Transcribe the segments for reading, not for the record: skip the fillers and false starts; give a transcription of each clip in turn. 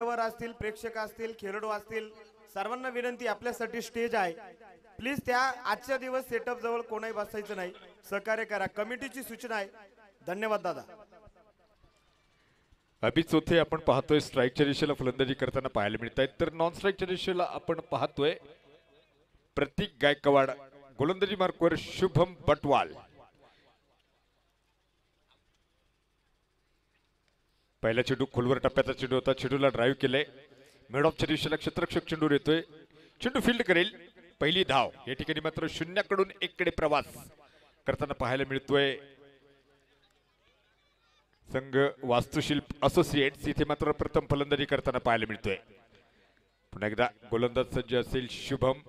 वर असतील, प्रेक्षक असतील, खेळाडू असतील, सर्वांना विनंती, आपल्यासाठी स्टेज आहे, प्लीज त्या आजच्या दिवस सेटअप जवळ कोणाही बसायचं नाही, सहकार्य करा, कमिटीची सूचना आहे. धन्यवाद दादा. अभि चौथे आपण पाहतोय स्ट्राईकच्या दिशेला फलंदाजी करताना पाहायला मिळत आहेत, तर नॉन स्ट्राईकच्या दिशेला आपण पाहतोय प्रतीक गायकवाड, गोलंदाजी मार्कवर शुभम बटवाल. पहिला चेंडू खोलवर टप्प्याचा चेंडू होता, चेंडूला ड्राईव्ह केले, मिड ऑफच्या दिशेला क्षेत्ररक्षक चेंडू येतोय, चेंडू फील्ड करेल, पहिली धाव. या ठिकाणी मात्र शून्याकडून एककडे प्रवास करताना पाहायला मिळतोय संघ वास्तुशिल्प असोसिएट्स. इथे मात्र प्रथम फलंदाजी करताना पाहायला मिळतोय. पुन्हा एकदा गोलंदाज सज्ज असेल शुभम.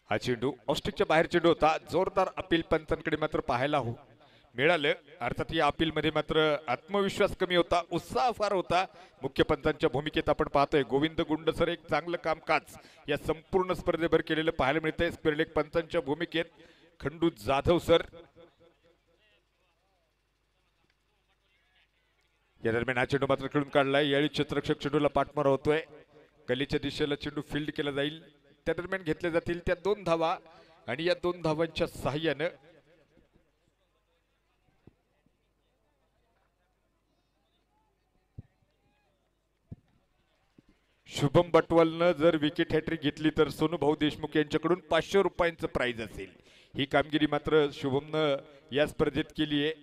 हा चेंडू ऑस्ट्रिकच्या बाहेर चेंडू होता, जोरदार अपील पंचांकडे मात्र पाहायला मिळालं. अर्थात या अपील मध्ये मात्र आत्मविश्वास कमी होता, उत्साह फार होता. मुख्य पंचांच्या भूमिकेत आपण पाहतोय गोविंद गुंड सर एक चांगलं कामकाज या संपूर्ण स्पर्धेभर केलेलं पाहायला मिळतंय. स्क्वेअरलेग पंचांच्या भूमिकेत खंडू जाधव सर. या दरम्यान हा चेंडू मात्र खेळून काढलाय. यावेळी क्षेत्ररक्षक चेंडूला पाठमारा होतोय, गलीच्या दिशेला चेंडू फील्ड केला जाईल. त्या दरम्यान घेतल्या जातील त्या 2 धावा आणि या 2 धावांच्या सहाय्यानं शुभम बटवालनं जर विकेट हॅट्रिक घेतली तर सोनूभाऊ देशमुख यांच्याकडून 500 रुपयांचं प्राइज असेल. ही कामगिरी मात्र शुभमनं या स्पर्धेत केली आहे.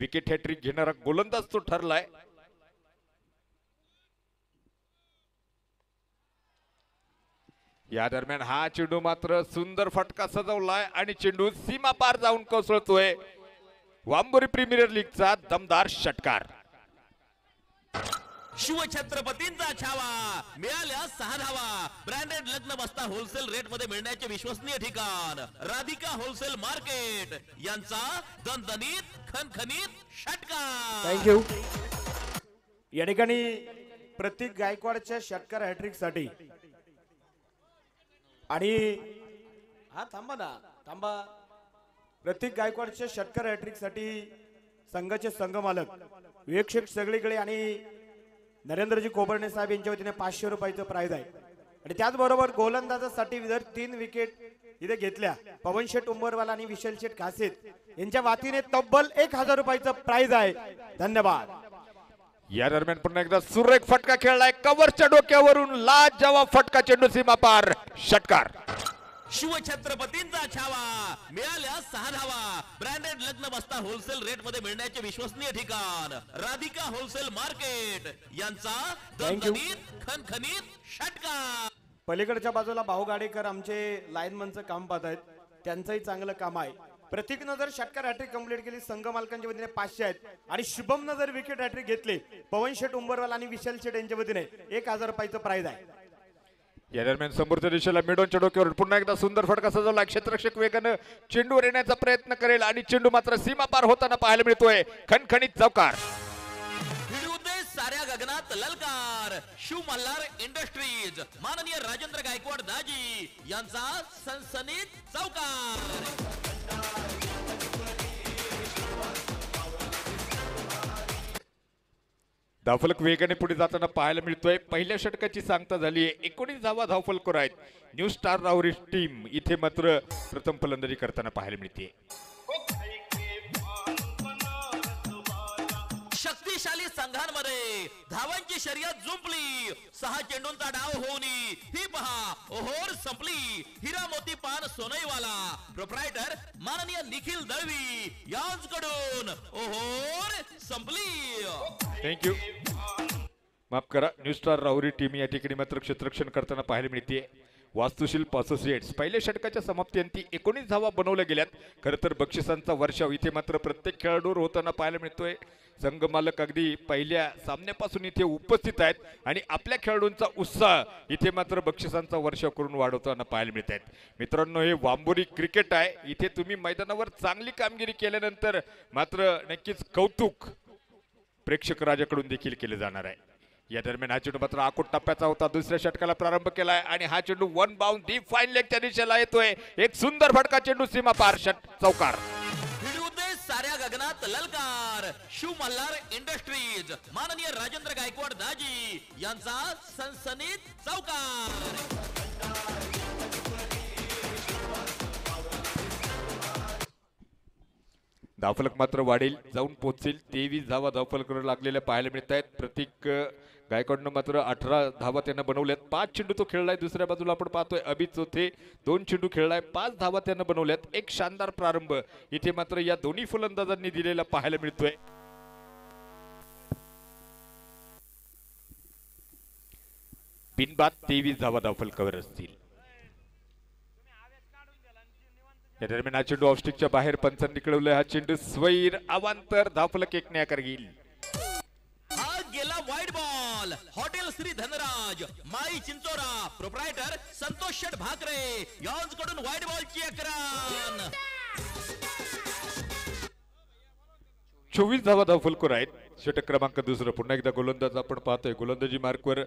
विकेट हॅट्रिक घेणारा गोलंदाज तो ठरलाय. या दरम्यान हा चेंडू मात्र सुंदर फटका सजवलाय आणि चेंडू सीमा पार जाऊन कोसळतोय. वांबोरी प्रीमियर लीगचा दमदार षटकार. शिवछत्रपतींचा छावा, मिळाल्या 6 धावा. ब्रँडेड लग्न बस्ता होलसेल रेट मध्ये मिळण्याचे विश्वसनीय ठिकाण राधिका होलसेल मार्केट यांचा दणदणीत खणखणीत षटकार. थँक्यू. या ठिकाणी प्रतीक गायकवाडच्या षटकार हॅट्रिक साठी आणि हा थांबा ना, थांबा. प्रतीक गायकवाडच्या षटकार हॅट्रिक साठी संघाचे संघमालक वीक्षक सगळीकडे आणि नरेंद्रजी कोबर्णे साहेब यांच्या वतीने 500 रुपयाचं प्राइज आहे. आणि त्याचबरोबर गोलंदाजासाठी जर 3 विकेट इथे घेतल्या पवन शेठ उंबरवाला आणि विशाल शेठ कासेत यांच्या वतीने तब्बल 1000 रुपयाचं प्राइज आहे. धन्यवाद. या दरम्यान पुन्हा एकदा सुरेख फटका खेळलाय कव्हरच्या डोक्यावरून, लाजवाब फटका, चेंडू सीमा पार, षटकार. शिवछत्रपतींचा छावा, मिळाल्या 6 धावा. ब्रँडेड लग्न बस्ता होलसेल रेट मध्ये मिळण्याचे विश्वसनीय ठिकाण राधिका होलसेल मार्केट यांचा दणदणीत खणखणीत षटकार. पलीकडच्या बाजूला भाऊ गाडेकर आमचे लाईनमनचं काम पाहत आहेत, त्यांचंही चांगलं काम आहे. प्रतीकनं जर षटकार हॅट्रिक कंप्लीट केली संघ मालकांच्या वतीने 500 आहेत आणि शुभमनं जर विकेट हॅट्रिक घेतली पवन शेठ उंबरवाला आणि विशाल शेठ यांच्या वतीने 1000 रुपयाचं प्राइज आहे. या दरम्यान समोरच्या दिशेला मिडॉनच्या डोक्यावर पुन्हा एकदा सुंदर फटका सजवला. क्षेत्ररक्षक वेगानं चेंडूवर येण्याचा प्रयत्न करेल आणि चेंडू मात्र सीमा पार होताना पाहायला मिळतोय. खणखणीत चौकार. साऱ्या गगनात ललकार. शिव मल्हार इंडस्ट्रीज माननीय राजेंद्र गायकवाड दाजी यांचा सनसनीत चौकार. धावफलक वेगाने पुढे जाताना पाहायला मिळतोय. पहिल्या षटकाची सांगता झाली आहे, 19 धावा धावफलकर आहेत. न्यू स्टार राहुरी टीम इथे मात्र प्रथम फलंदाजी करताना पाहायला मिळते. शक्तिशाली संघांमध्ये धावांची शर्यत जुंपली. 6 चेंडूंचा डाव होऊन ही पहा ओहोर संपली. हिरा मोती पान सोनईवाला प्रोप्रायटर माननीय निखिल दळवी यांच्याकडून ओहोर संपली. थँक्यू. माफ करा, न्यू स्टार राहुरी टीम या ठिकाणी मात्र क्षेत्ररक्षण करताना पाहायला मिळते. वास्तुशिल्प असोसिएट्स पहिल्या षटकाच्या समाप्तीअंती 19 धावा बनवल्या गेल्यात. खरं तर बक्षिसांचा वर्षाव इथे मात्र प्रत्येक खेळाडूवर होताना पाहायला मिळतोय. संघ मालक अगदी पहिल्या सामन्यापासून इथे उपस्थित आहेत आणि आपल्या खेळाडूंचा उत्साह इथे मात्र बक्षिसांचा वर्षाव करून वाढवताना पाहायला मिळत आहेत. मित्रांनो, हे वांबोरी क्रिकेट आहे. इथे तुम्ही मैदानावर चांगली कामगिरी केल्यानंतर मात्र नक्कीच कौतुक प्रेक्षक राजाकडून देखील केले जाणार आहे. या दरम्यान हा चेंडू मात्र आखूट टप्प्याचा होता. दुसऱ्या षटकाला प्रारंभ केलाय आणि हा चेंडू 1 बाउंड डीप फाईन लेगच्या दिशेला येतोय. एक सुंदर फटका, चेंडू सीमा पार, चौकार. साऱ्या गगनात गगनात ललकार शिव मल्हार इंडस्ट्रीज माननीय राजेंद्र गायकवाड दाजी यांचा सनसनीत चौकार. धावफलक मात्र वाढेल, जाऊन पोहोचेल. 23 धावा धावफलकावर लागलेल्या पाहायला मिळत आहेत. प्रतीक गायकवाडनं मात्र 18 धावा त्यांना बनवल्यात. 5 चेंडू तो खेळलाय. दुसऱ्या बाजूला आपण पाहतोय अभि चौथे 2 चेंडू खेळलाय. 5 धावा त्यांना बनवल्यात. एक शानदार प्रारंभ इथे मात्र या दोन्ही फलंदाजांनी दिलेला पाहायला मिळतोय. बिनबाद 23 धावा धावफलकावर असतील. या दरम्यान हा चेंडू ऑफस्टिकच्या बाहेर पंचांनी कळवलाय. हा चेंडू स्वैर अवांतर धावफलक एक आकार घेईल. हा गेला wide ball. Hotel Shri Dhanraj माई चिंचोरा प्रोप्रायटर संतोष शेठ भाकरे यांच्याकडून वाईड बॉलची अकरान. 24 धावा धावफलकावर आहेत. षटक क्रमांक दुसरं. पुन्हा एकदा गोलंदाज आपण पाहतोय. गोलंदाजी मार्कवर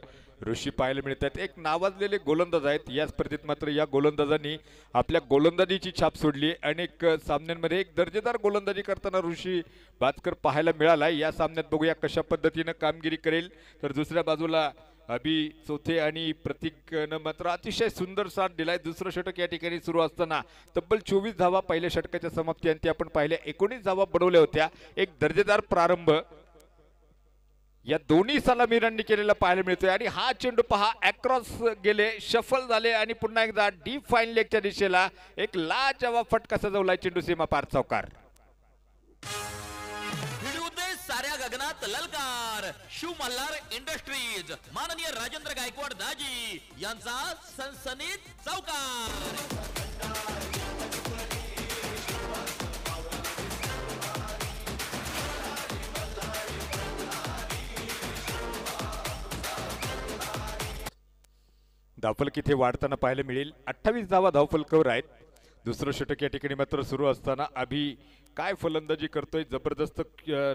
ऋषी पाहायला मिळतात. एक नावाजलेले गोलंदाज आहेत. या स्पर्धेत मात्र या गोलंदाजांनी आपल्या गोलंदाजीची छाप सोडली. अनेक सामन्यांमध्ये एक दर्जेदार गोलंदाजी करताना ऋषी बातकर पाहायला मिळाला. या सामन्यात बघूया कशा पद्धतीनं कामगिरी करेल. तर दुसऱ्या बाजूला अभि चौथे आणि प्रतीकनं मात्र अतिशय सुंदर साथ दिलाय. दुसरं षटक या ठिकाणी सुरू असताना तब्बल 24 धावा पहिल्या षटकाच्या समाप्तीअंती आपण पाहिल्या. 19 धावा बनवल्या होत्या. एक दर्जेदार प्रारंभ या दोन्ही सलामीरांनी केलेला पाहायला मिळतोय. आणि हा चेंडू पहा अक्रॉस गेले, शफल झाले आणि पुन्हा एकदा डीप फाईन लेगच्या दिशेला एक लाजवाब फटका सजवलाय. चेंडू सीमा पार चौकार. साऱ्या गगनात ललकार शिव मल्हार इंडस्ट्रीज माननीय राजेंद्र गायकवाड दाजी यांचा सनसनीत चौकार. धावफलक इथे वाढताना पाहायला मिळेल. 28 धावा धावफलकावर आहेत. दुसरं षटक या ठिकाणी मात्र सुरू असताना अभि काय फलंदाजी करतोय. जबरदस्त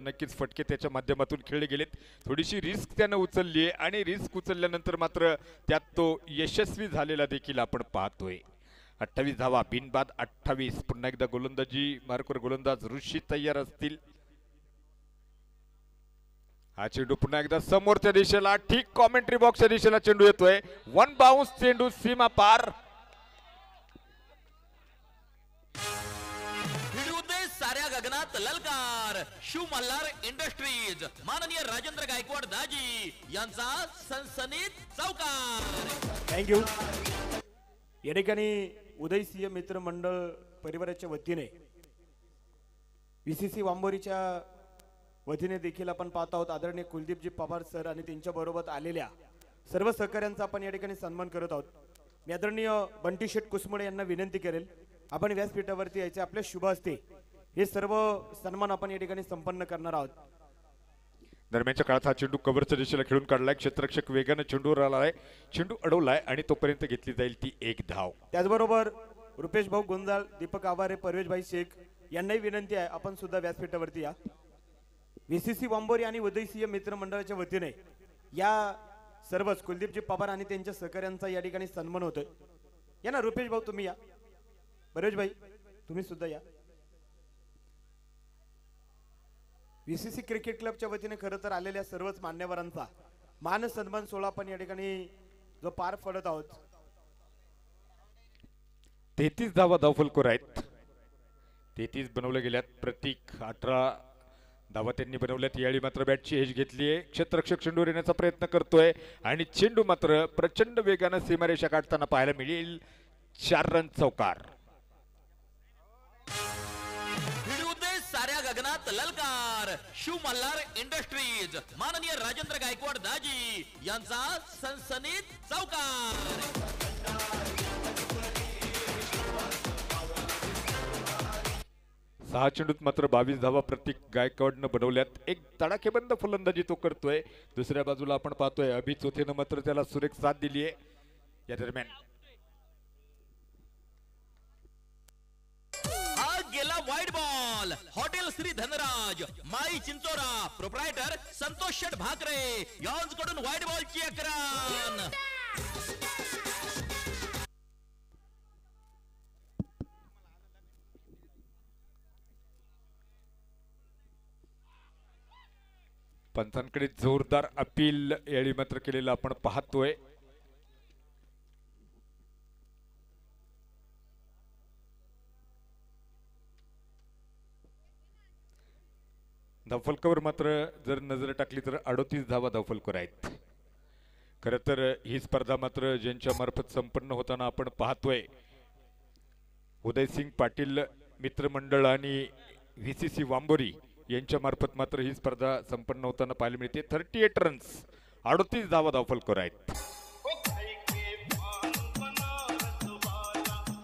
नक्कीच फटके त्याच्या माध्यमातून खेळले गेलेत. थोडीशी रिस्क त्यानं उचलली आहे आणि रिस्क उचलल्यानंतर मात्र त्यात तो यशस्वी झालेला देखील आपण पाहतोय. 28 धावा बिनबाद 28. पुन्हा एकदा गोलंदाजी मार्कवर गोलंदाज ऋषी तयार असतील. हा चेंडू पुन्हा एकदा समोरच्या दिशेला ठीक कॉमेंट्री बॉक्सच्या दिशेला चेंडू येतोय. 1 बाउन्स चेंडू सीमा पार. साऱ्या गगनात ललकार शिव मल्हार इंडस्ट्रीज माननीय राजेंद्र गायकवाड दाजी यांचा सनसनीत चौकार. थँक्यू. या ठिकाणी उदय सिंह मित्र मंडळ परिवाराच्या वतीने VCC वांबोरीच्या वतीने देखील आपण पाहत आहोत. आदरणीय कुलदीपजी पवार सर आणि त्यांच्या बरोबर आलेल्या सर्व सहकाऱ्यांचा आपण या ठिकाणी सन्मान करत आहोत. मी आदरणीय बंटी शेठ कुसमुळे यांना विनंती करेल आपण व्यासपीठावरती यायचे. आपल्या शुभ हस्ते हे सर्व सन्मान आपण या ठिकाणी संपन्न करणार आहोत. दरम्यानच्या काळात हा चेंडू कव्हरच्या दिशेला खेळून काढलाय. क्षेत्ररक्षक वेगाने चेंडूवर आलाय. चेंडू अडवलाय आणि तोपर्यंत घेतली जाईल ती एक धाव. त्याचबरोबर रुपेश भाऊ गुंजाळ, दीपक आवारे, परवेश भाई शेख यांनाही विनंती आहे आपण सुद्धा व्यासपीठावरती या. VCC वांबोरी आणि उदयसिंह मित्र मंडळाच्या वतीने या सर्वच कुलदीपजी पवार आणि त्यांच्या सहकाऱ्यांचा या ठिकाणी सन्मान होतोय. या ना रुपेश भाऊ तुम्ही या, परवेश भाई तुम्ही सुद्धा या. VCC क्रिकेट क्लबच्या वतीने खरं तर आलेल्या सर्वच मान्यवरांचा मान सन्मान सोहळा आपण या ठिकाणी जो पार पडत आहोत. 33 धावा धावफलकावर आहेत. 33 बनवल्या गेल्यात. प्रतीक 18 धावा त्यांनी बनवल्यात. यावेळी मात्र बॅटची एज घेतली आहे. क्षेत्ररक्षक चेंडूवर येण्याचा प्रयत्न करतोय आणि चेंडू मात्र प्रचंड वेगानं सीमारेषा काढताना पाहायला मिळेल. 4 रन चौकार. साऱ्या गगनात ललकार शिव मल्हार इंडस्ट्रीज माननीय राजेंद्र गायकवाड दाजी यांचा सनसनीत चौकार. 6 चेंडूत मात्र 22 धावा प्रतीक गायकवाडनं बनवल्यात. एक तडाखेबंद फलंदाजी तो करतोय. दुसऱ्या बाजूला आपण पाहतोय अभि चौथेनं मात्र त्याला सुरेख साथ दिली आहे. या दरम्यान गेला wide ball. Hotel Shri Dhanraj माई चिंचोरा प्रोप्रायटर संतोष शेठ भाकरे यांच्याकडून वाईड बॉलची अकरान. पंचांकडे जोरदार अपील यावेळी मात्र केलेलं आपण पाहतोय. धावफलकावर मात्र जर नजर टाकली तर 38 धावा धावफलकर आहेत. खरं तर ही स्पर्धा मात्र ज्यांच्या मार्फत संपन्न होताना आपण पाहतोय उदयसिंग पाटील मित्रमंडळ आणि व्हीसीसी वांबोरी यांच्या मार्फत मात्र ही स्पर्धा संपन्न होताना पाहायला मिळते. 38 रन्स 38 धावा धावफलकर आहेत.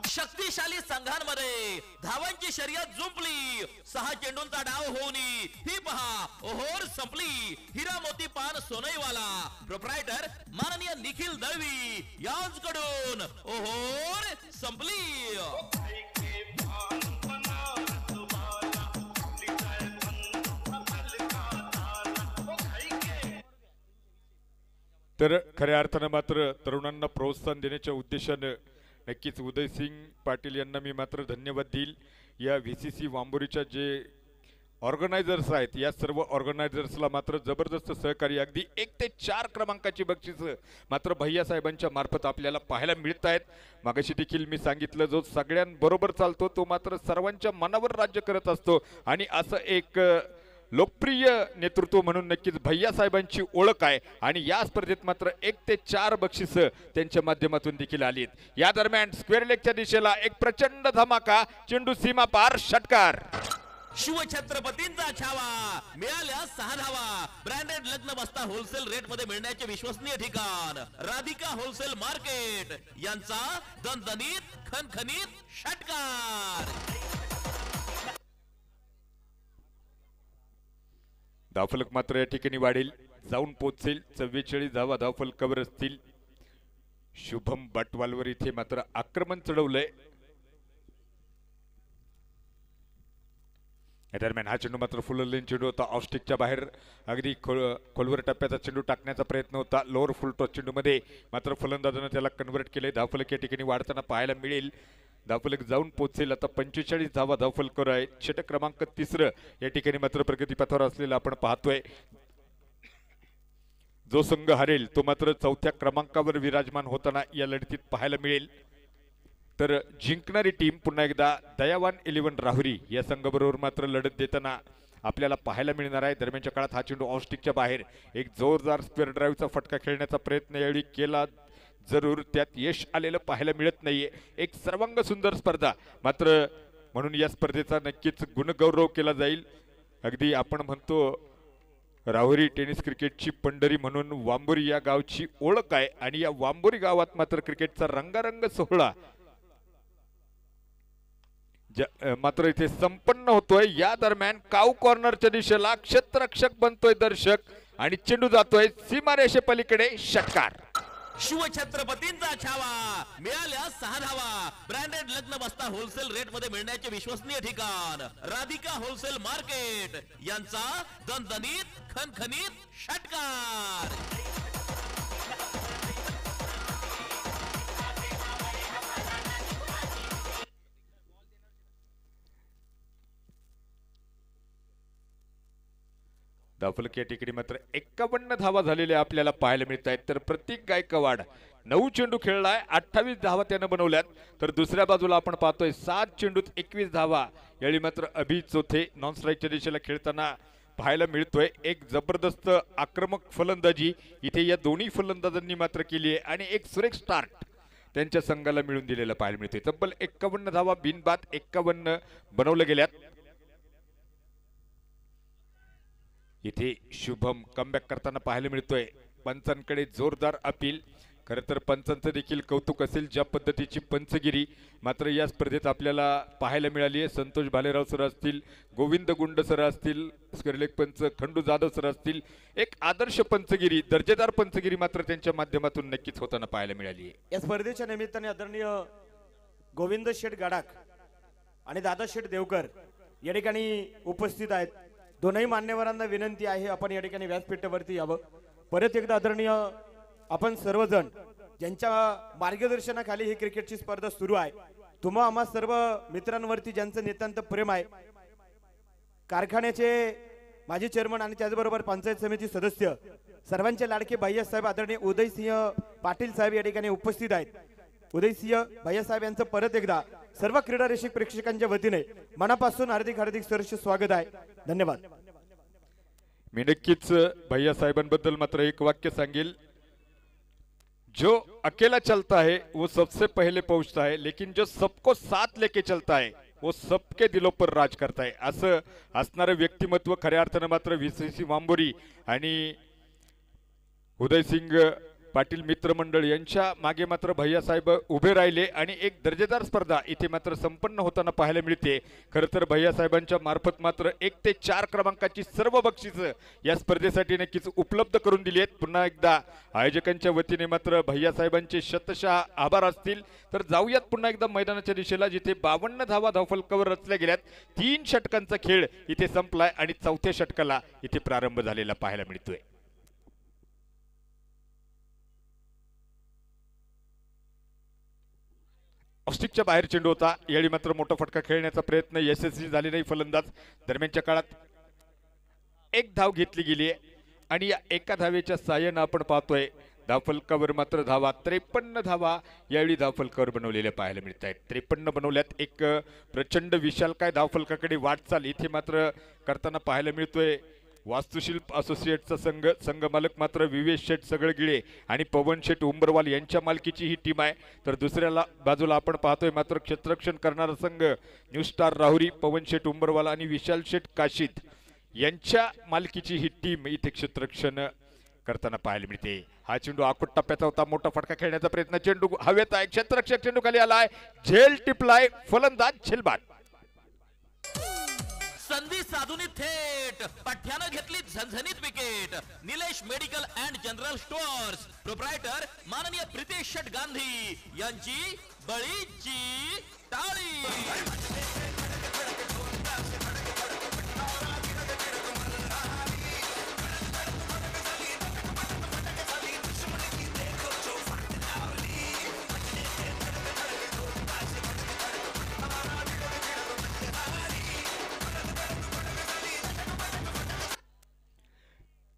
शक्तिशाली संघांमध्ये धावांची शर्यत जुंपली. 6 चेंडूंचा डाव होऊन ही पहा ओहोर संपली. हिरा मोती पान सोनईवाला प्रोप्रायटर माननीय निखिल दळवी यांच्याकडून ओहोर संपली. तर खऱ्या अर्थानं मात्र तरुणांना प्रोत्साहन देण्याच्या उद्देशानं नक्कीच उदयसिंग पाटील यांना मी मात्र धन्यवाद देईल. या व्हीसीसी वांबोरीच्या जे ऑर्गनायझर्स आहेत या सर्व ऑर्गनायझर्सला मात्र जबरदस्त सहकार्य अगदी 1 ते 4 क्रमांकाची बक्षिसं मात्र भैया साहेबांच्या मार्फत आपल्याला पाहायला मिळत आहेत. मागाशी देखील मी सांगितलं जो सगळ्यांबरोबर चालतो तो मात्र सर्वांच्या मनावर राज्य करत असतो आणि असं एक लोकप्रिय नेतृत्व म्हणून नक्कीच भैया साहेबांची ओळख आहे. आणि या स्पर्धेत मात्र 1 ते 4 बक्षिसं त्यांच्या माध्यमातून देखील आली आहेत. या दरम्यान स्क्वेअर लेगच्या दिशेला एक प्रचंड धमाका. चेंडू सीमा पार षटकार. शिवछत्रपतींचा छावा मिळाल्या 6 धावा. ब्रँडेड लग्न बस्ता होलसेल रेट मध्ये मिळण्याचे विश्वसनीय ठिकाण राधिका होलसेल मार्केट यांचा दणदणीत खणखणीत षटकार. धावफलक मात्र या ठिकाणी वाढेल जाऊन पोहोचेल. 44 धावा धावफलकावर असतील. शुभम बाटवालवर इथे मात्र आक्रमण चढवलंय. या दरम्यान हा चेंडू मात्र फुल लेन चेंडू होता. ऑफस्टिकच्या बाहेर अगदी खोलवर टप्प्याचा चेंडू टाकण्याचा प्रयत्न होता. लोअर फुल टॉस चेंडूमध्ये मात्र फलंदाजानं त्याला कन्व्हर्ट केले. धावफलक या ठिकाणी वाढताना पाहायला मिळेल. धावफलक जाऊन पोहोचेल. आता 45 धावा धावफलकर आहे. षटक क्रमांक 3 या ठिकाणी मात्र प्रगतीपथावर असलेला आपण पाहतोय. जो संघ हरेल तो मात्र 4थ्या क्रमांकावर विराजमान होताना या लढतीत पाहायला मिळेल. तर जिंकणारी टीम पुन्हा एकदा दयावान 11 राहुरी या संघाबरोबर मात्र लढत देताना आपल्याला पाहायला मिळणार आहे. दरम्यानच्या काळात हा चेंडू ऑफस्टिकच्या बाहेर एक जोरदार स्क्वेअर ड्राईव्हचा फटका खेळण्याचा प्रयत्न यावेळी केला. जरूर त्यात यश आलेलं पाहायला मिळत नाहीये. एक सर्वांग सुंदर स्पर्धा मात्र म्हणून या स्पर्धेचा नक्कीच गुणगौरव केला जाईल. अगदी आपण म्हणतो राहुरी टेनिस क्रिकेटची पंढरी म्हणून वांबोरी या गावची ओळख आहे. आणि या वांबोरी गावात मात्र क्रिकेटचा रंगारंग सोहळा मात्र इथे संपन्न होतोय. या दरम्यान काऊ कॉर्नरच्या दिशेला क्षेत्ररक्षक बनतोय दर्शक आणि चेंडू जातोय सीमारेषे पलीकडे षटकार. शिवछत्रपतींचा छावा मिळाल्या 6 धावा. ब्रँडेड लग्न बस्ता होलसेल रेट मध्ये मिळण्याचे विश्वसनीय ठिकाण राधिका होलसेल मार्केट यांचा दणदणीत खणखणीत षटकार. धावफलक या ठिकाणी मात्र 51 धावा झालेल्या आपल्याला पाहायला मिळत आहेत. तर प्रतीक गायकवाड 9 चेंडू खेळलाय. 28 धावा त्यानं बनवल्यात. तर दुसऱ्या बाजूला आपण पाहतोय 7 चेंडूत 21 धावा यावेळी मात्र अभि चौथे नॉन स्ट्राईकच्या दिशेला खेळताना पाहायला मिळतोय. एक जबरदस्त आक्रमक फलंदाजी इथे या दोन्ही फलंदाजांनी मात्र केली आहे आणि एक सुरेख स्टार्ट त्यांच्या संघाला मिळून दिलेलं पाहायला मिळतोय. तब्बल 51 धावा बिनबाद 51 बनवल्या गेल्यात. इथे शुभम कमबॅक करताना पाहायला मिळतोय. पंचांकडे जोरदार अपील. खरं तर पंचांचं देखील कौतुक असेल ज्या पद्धतीची पंचगिरी मात्र या स्पर्धेत आपल्याला पाहायला मिळाली आहे. संतोष भालेराव सर असतील, गोविंद गुंड सर असतील, स्क्वेअर पंच खंडू जाधव सर असतील. एक आदर्श पंचगिरी दर्जेदार पंचगिरी मात्र त्यांच्या माध्यमातून नक्कीच होताना पाहायला मिळाली आहे. या स्पर्धेच्या निमित्ताने आदरणीय गोविंद शेठ गाडाक आणि दादा शेठ देवकर या ठिकाणी उपस्थित आहेत. दोनही मान्यवरांना विनंती आहे आपण या ठिकाणी व्यासपीठावरती यावं. परत एकदा आदरणीय आपण सर्वजण ज्यांच्या मार्गदर्शनाखाली ही क्रिकेटची स्पर्धा सुरू आहे तुम्हा आम्हा सर्व मित्रांवरती ज्यांचं नितांत प्रेम आहे कारखान्याचे माजी चेअरमन आणि त्याचबरोबर पंचायत समिती सदस्य सर्वांचे लाडके भैयासाहेब आदरणीय उदयसिंह पाटील साहेब या ठिकाणी उपस्थित आहेत। उदयसिंह भैयासाहेब यांचं परत एकदा सर्व क्रीडा रसिक प्रेक्षकांच्या वतीने मनापासून हार्दिक हार्दिक सहर्ष स्वागत आहे। धन्यवाद। मी नक्कीच भैयासाहेबांबद्दल मात्र एक वाक्य सांगेल, जो अकेला चलता है वो सबसे पहले पहुंचता है, लेकिन जो सबको साथ लेके चलता है वो सबके दिलों पर राज करता है। असं असणारे व्यक्तिमत्व खऱ्या अर्थानं मात्र व्हीसीसी वांबोरी आणि उदयसिंग पाटील मित्रमंडळ यांच्या मागे मात्र भैयासाहेब उभे राहिले आणि एक दर्जेदार स्पर्धा इथे मात्र संपन्न होताना पाहायला मिळते। खरं तर भैयासाहेबांच्या मार्फत मात्र 1 ते 4 क्रमांकाची सर्व बक्षिसं या स्पर्धेसाठी नक्कीच उपलब्ध करून दिली आहेत। पुन्हा एकदा आयोजकांच्या वतीने मात्र भैयासाहेबांचे शतशः आभार असतील। तर जाऊयात पुन्हा एकदा मैदानाच्या दिशेला, जिथे 52 धावा धावफलकावर रचल्या गेल्यात। 3 षटकांचा खेळ इथे संपलाय आणि 4थ्या षटकाला इथे प्रारंभ झालेला पाहायला मिळतोय। ऑस्टिकच्या बाहेर चेंडू होता, यावेळी मात्र मोठा फटका खेळण्याचा प्रयत्न यशस्वी झाले नाही फलंदाज। दरम्यानच्या काळात 1 धाव घेतली गेली आणि या एका धावेच्या साहाय्याने आपण पाहतोय धावफलकावर मात्र धावा 53 धावा यावेळी धावफलकावर बनवलेल्या पाहायला मिळत आहेत। 53 बनवल्यात। एक प्रचंड विशालकाय धावफलकाकडे वाटचाल इथे मात्र करताना पाहायला मिळतोय। वास्तुशिल्प असोसिएटचा संघ मालक मात्र विवेश शेठ सगळगिळे आणि पवन शेठ उंबरवाल यांच्या मालकीची ही टीम आहे। तर दुसऱ्या बाजूला आपण पाहतोय मात्र क्षेत्ररक्षण करणारा संघ न्यू स्टार राहुरी, पवन शेठ उंबरवाल आणि विशाल शेठ काशीद यांच्या मालकीची ही टीम इथे क्षेत्ररक्षण करताना पाहायला मिळते। हा चेंडू आखूट टप्प्याचा होता, मोठा फटका खेळण्याचा प्रयत्न, चेंडू हवेत आहे, क्षेत्ररक्षक चेंडू खाली आलाय, झेल टिपलाय, फलंदाज झेलबाद। संधी साधून थेट पठ्यानं घेतली झणझणीत wicket. Nilesh medical and general stores proprietor माननीय प्रितेश शेठ गांधी यांची बळीची टाळी।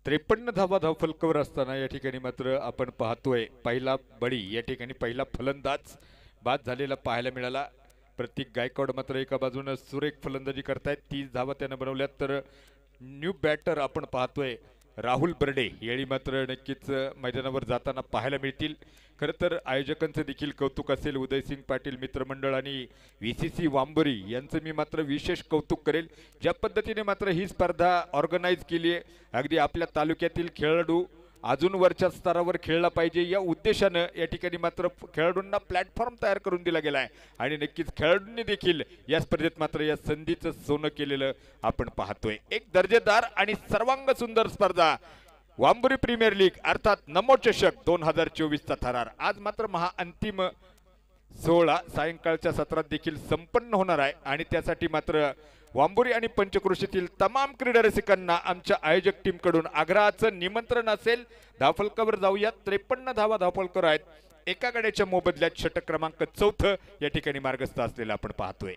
त्रेपन्न धावा धावफलकावर असताना या ठिकाणी मात्र आपण पाहतोय पहिला बळी, या ठिकाणी पहिला फलंदाज बाद झालेला पाहायला मिळाला। प्रतीक गायकवाड मात्र एका बाजूने सुरेख फलंदाजी करतायत, 30 धावा त्याने बनवल्यात। तर न्यू बॅटर आपण पाहतोय राहुल बर्डे यावेळी मात्र नक्कीच मैदानावर जाताना पाहायला मिळतील। खरं तर आयोजकांचं देखील कौतुक असेल, उदयसिंग पाटील मित्रमंडळ आणि व्हीसीसी वांबोरी यांचं मी मात्र विशेष कौतुक करेल। ज्या पद्धतीने मात्र ही स्पर्धा ऑर्गनाईज केली आहे, अगदी आपल्या तालुक्यातील खेळाडू अजून वरच्या स्तरावर खेळला पाहिजे या उद्देशानं या ठिकाणी मात्र खेळाडूंना प्लॅटफॉर्म तयार करून दिला गेला आहे आणि नक्कीच खेळाडूंनी देखील या स्पर्धेत मात्र या संधीचं सोनं केलेलं आपण पाहतोय। एक दर्जेदार आणि सर्वांग सुंदर स्पर्धा वांबोरी प्रीमियर लीग अर्थात नमो चषक 2024चा थरार आज मात्र महाअंतिम सोहळा सायंकाळच्या सत्रात देखील संपन्न होणार आहे आणि त्यासाठी मात्र वांबोरी आणि पंचक्रोशीतील तमाम क्रीडा रसिकांना आमच्या आयोजक टीम कडून आग्रहाचं निमंत्रण असेल। धावफलकावर जाऊयात। 53 धावा धावफलकावर आहेत, एका गड्याच्या मोबदल्यात षटक क्रमांक 4 या ठिकाणी मार्गस्थ असलेला आपण पाहतोय।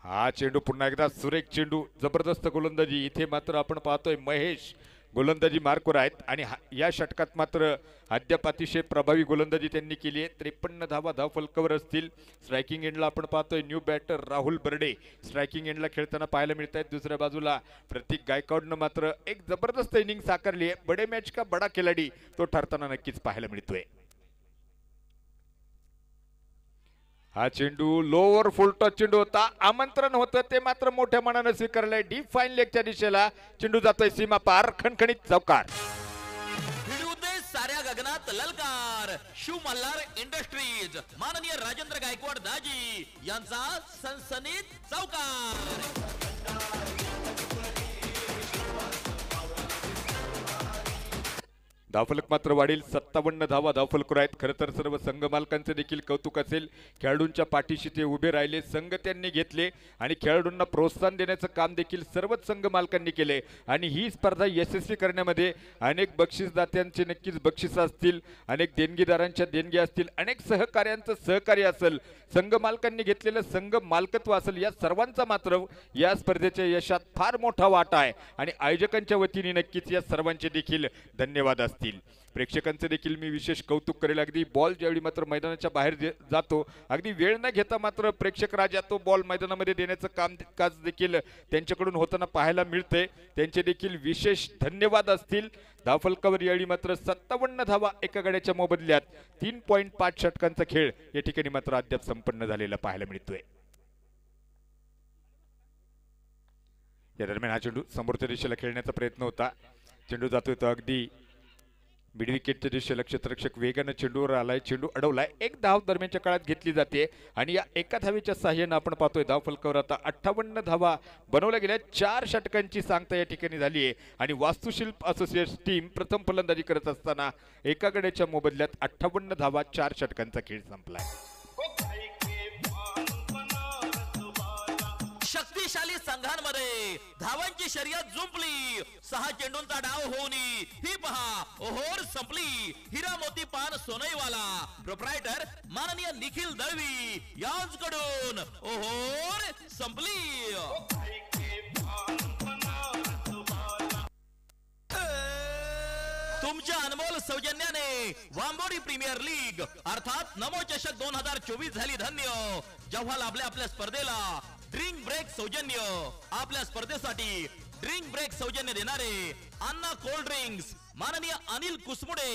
हा चेंडू पुन्हा एकदा सुरेख चेंडू, जबरदस्त गोलंदाजी इथे मात्र आपण पाहतोय महेश गोलंदाजी मार्कवर आहेत आणि या षटकात मात्र अद्याप अतिशय प्रभावी गोलंदाजी त्यांनी केली आहे। 53 धावा धावफलकावर असतील। स्ट्रायकिंग एंडला आपण पाहतोय new batter Rahul Barde striking एंडला खेळताना पाहायला मिळत आहेत। दुसऱ्या बाजूला प्रतीक गायकवाडनं मात्र एक जबरदस्त इनिंग साकारली आहे। बडे मॅच का बडा खिलाडी तो ठरताना नक्कीच पाहायला मिळतोय। हा चेंडू लोअर फुल टॉस चेंडू होता, आमंत्रण होतं ते मात्र मोठ्या मनाने स्वीकारलंय। डीप फाईन लेगच्या दिशेला चेंडू जातोय सीमा पार, खणखणीत चौकार। साऱ्या गगनात ललकार, शिव मल्हार इंडस्ट्रीज माननीय राजेंद्र गायकवाड दाजी यांचा सनसनीत चौकार। धावफलक मात्र वाढील 57 धावा धावफलक आहेत. खरं तर सर्व संघ मालकांचे देखील कौतुक असेल. खेळाडूंच्या पाठीशी ते उभे राहिले, संघ त्यांनी घेतले आणि खेळाडूंना प्रोत्साहन देण्याचं काम देखील सर्वच संघ मालकांनी केले आणि ही स्पर्धा यशस्वी करण्यामध्ये अनेक बक्षीसदात्यांचे नक्कीच बक्षीस असतील, अनेक देणगीदारांच्या देणगी असतील, अनेक सहकार्यांचं सहकार्य असेल, संघ मालकांनी घेतलेलं संघ मालकत्व असेल, या सर्वांचा मात्र या स्पर्धेच्या यशात फार मोठा वाटा आहे आणि आयोजकांच्या वतीने नक्कीच या सर्वांचे देखील धन्यवाद असतील. प्रेक्षकांचे देखील मी विशेष कौतुक करेल. अगदी बॉल ज्यावेळी मात्र मैदानाच्या बाहेर जातो, अगदी वेळ न घेता मात्र प्रेक्षक राजा तो बॉल मैदानामध्ये देण्याचं कामकाज देखील त्यांच्याकडून होताना पाहायला मिळते. त्यांचे देखील विशेष धन्यवाद असतील. धावफलकावर यावेळी मात्र 57 धावा एका गड्याच्या मोबदल्यात 3.5 षटकांचा खेळ या ठिकाणी मात्र अद्याप संपन्न झालेला पाहायला मिळतोय. या दरम्यान हा चेंडू समोरच्या दिशेला खेळण्याचा प्रयत्न होता. चेंडू जातोय तो अगदी मिड विकेटच्या दिशेला. क्षेत्ररक्षक वेगानं चेंडूवर आलाय, चेंडू अडवलाय. एक धाव दरम्यानच्या काळात घेतली जाते आणि या एका धावेच्या साह्यानं आपण पाहतोय धावफलकावर आता 58 धावा बनवल्या गेल्या. 4 षटकांची सांगता या ठिकाणी झाली आहे आणि वास्तुशिल्प असोसिएट्स टीम प्रथम फलंदाजी करत असताना एका गड्याच्या मोबदल्यात 58 धावा 4 षटकांचा खेळ संपलाय. शक्तिशाली संघांमध्ये धावांची शर्यत जुंपली. 6 चेंडूंचा डाव होऊन ही पहा ओहोर संपली. हिरा मोती पान सोनईवाला प्रोप्रायटर माननीय निखिल दळवी यांच्याकडून ओहोर संपली. तुमच्या अनमोल सौजन्याने वांबोरी प्रीमियर लीग अर्थात नमो चषक 2024 झाली धन्य. जेव्हा लाभले आपल्या स्पर्धेला ड्रिंक ब्रेक सौजन्य. आपल्या स्पर्धेसाठी ड्रिंक ब्रेक सौजन्य देणारे अन्ना कोल्ड ड्रिंक्स माननीय अनिल कुसमुडे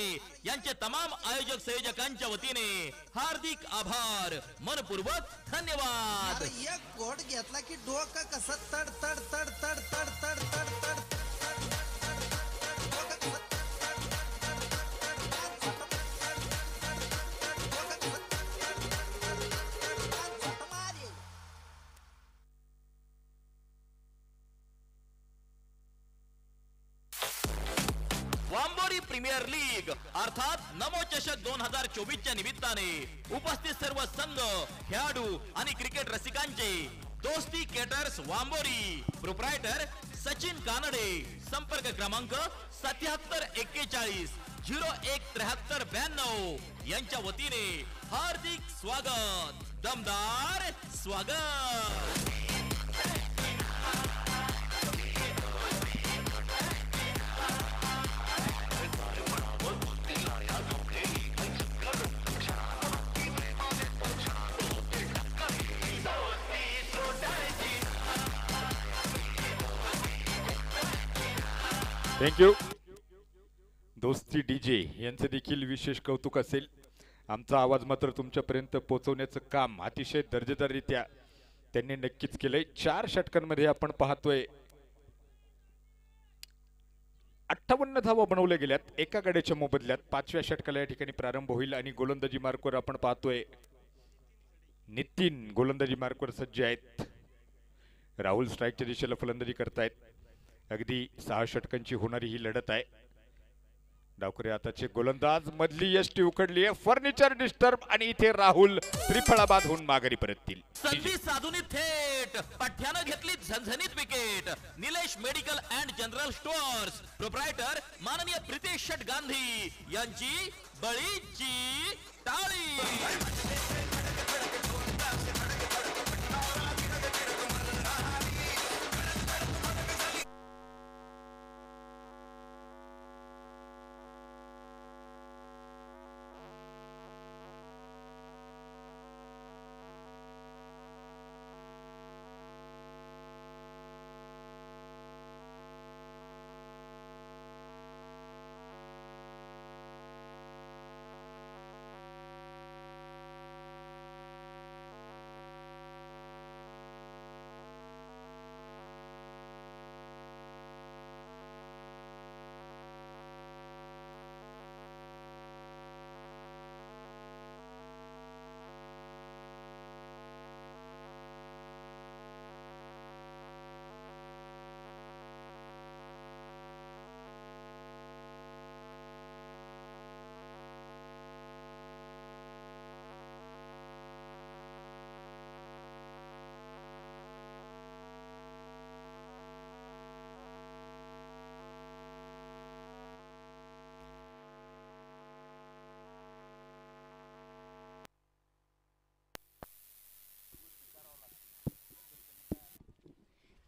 यांचे तमाम आयोजक संयोजकांच्या वतीने हार्दिक आभार, मनपूर्वक धन्यवाद. एक घोट घेतला की डोकं कसं तड तड तड तड तड तड तड तड. वांबोरी प्रीमियर लीग अर्थात नमो चषक 2024 च्या निमित्ताने उपस्थित सर्व संघ, खेळाडू आणि क्रिकेट रसिकांचे दोस्ती केटर्स वांबोरी प्रोप्रायटर सचिन कानडे. संपर्क क्रमांक 7741 017392 यांच्या वतीने हार्दिक स्वागत, दमदार स्वागत. थँक्यू. दोस्ती डीजे यांचे देखील विशेष कौतुक असेल. आमचा आवाज मात्र तुमच्यापर्यंत पोहोचवण्याचं काम अतिशय दर्जेदाररित्या त्यांनी नक्कीच केलंय. 4 षटकांमध्ये आपण पाहतोय 58 धावा बनवल्या गेल्यात एका गड्याच्या मोबदल्यात. 5व्या षटकाला या ठिकाणी प्रारंभ होईल आणि गोलंदाजी मार्कवर आपण पाहतोय नितीन गोलंदाजी मार्कवर सज्ज आहेत. राहुल स्ट्राईकच्या दिशेला फलंदाजी करतायत. अगदी 6 षटकांची होणारी ही लढत आहे. डावकरी आताचे गोलंदाज, मधली यष्टी उकडली आहे, फर्निचर डिस्टर्ब आणि इथे राहुल त्रिफळाबाद होऊन माघारी परततील. संधी साधून थेट पठ्यानं घेतली झणझणीत wicket. Nilesh medical and general stores proprietor माननीय प्रितेश शेट गांधी यांची बळीची टाळी.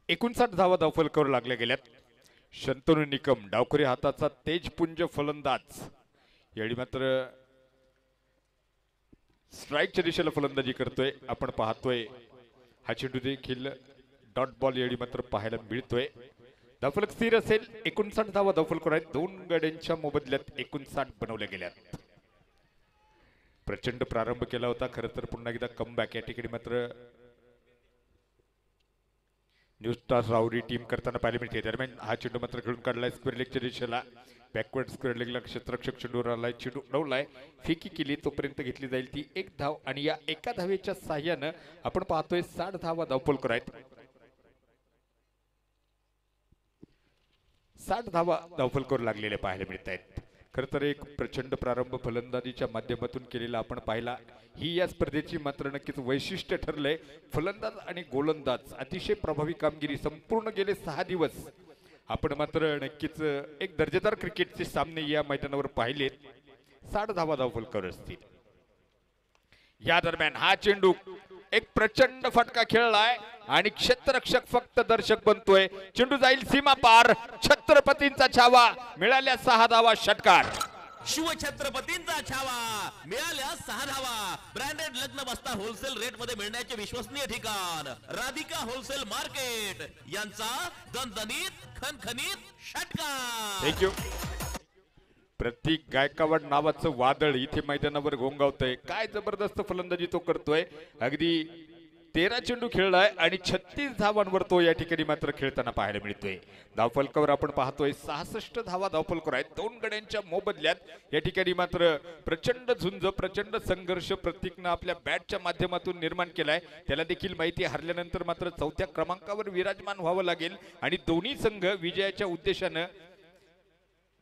59 धावा धावफलकावर लागल्या गेल्यात. शंतनू निकम डावखुरी हाताचा तेजपुंज फलंदाज यावेळी मात्र स्ट्राईकच्या दिशेला फलंदाजी करतोय. आपण पाहतोय हा चेंडू देखील डॉट बॉल यावेळी मात्र पाहायला मिळतोय. धावफलक स्थिर असेल. 59 धावा धावफलकावर आहेत. 2 गड्यांच्या मोबदल्यात 59 बनवल्या गेल्यात. प्रचंड प्रारंभ केला होता. खरं तर पुन्हा एकदा कमबॅक या ठिकाणी मात्र न्यू स्टार राहुरी टीम करताना पाहायला मिळते. दरम्यान हा चेंडू मात्र खेळून काढलाय स्क्वेअर लेगच्या दिशेला. बॅकवर्ड स्क्वेअर लेगला क्षेत्ररक्षक चेंडूवर आलाय. चेंडू उडवलाय. फेकी केली तोपर्यंत घेतली जाईल ती 1 धाव आणि या एका धावेच्या साह्यानं आपण पाहतोय 60 धावा धावफलकावर आहेत. 60 धावा धावफलकावर लागलेले पाहायला मिळत आहेत. खरं तर एक प्रचंड प्रारंभ फलंदाजीच्या माध्यमातून केलेला आपण पाहिला. ही या स्पर्धेची मात्र नक्कीच वैशिष्ट्य ठरलंय. फलंदाज आणि गोलंदाज अतिशय प्रभावी कामगिरी संपूर्ण गेले 6 दिवस आपण मात्र नक्कीच एक दर्जेदार क्रिकेटचे सामने या मैदानावर पाहिलेत. 60 धावा धावफलकावर असतील. या दरम्यान हा चेंडू एक प्रचंड फटका खेळलाय आणि क्षेत्ररक्षक फक्त दर्शक बनतोय. चेंडू जाईल सीमा पार. छत्रपतींचा छावा मिळाल्या 6 धावा. षटकार. शिवछत्रपतींचा छावा मिळाल्या 6 धावा. ब्रँडेड लग्न बस्ता होलसेल रेट मध्ये मिळण्याचे विश्वसनीय ठिकाण राधिका होलसेल मार्केट यांचा दणदणीत खणखणीत षटकार. थँक्यू. प्रतीक गायकवाड नावाचं वादळ इथे मैदानावर घोंगावतंय. काय जबरदस्त फलंदाजी तो करतोय. अगदी 13 चेंडू खेळलाय आणि 36 धावांवर तो या ठिकाणी मात्र खेळताना पाहायला मिळतोय. धावफलकावर आपण पाहतोय 66 धावा धावफलकावर आहेत. 2 गड्यांच्या मोबदल्यात या ठिकाणी मात्र प्रचंड झुंज प्रचंड संघर्ष प्रतीकनं आपल्या बॅटच्या माध्यमातून निर्माण केलाय. त्याला देखील माहिती हरल्यानंतर मात्र 4थ्या क्रमांकावर विराजमान व्हावं लागेल आणि दोन्ही संघ विजयाच्या उद्देशानं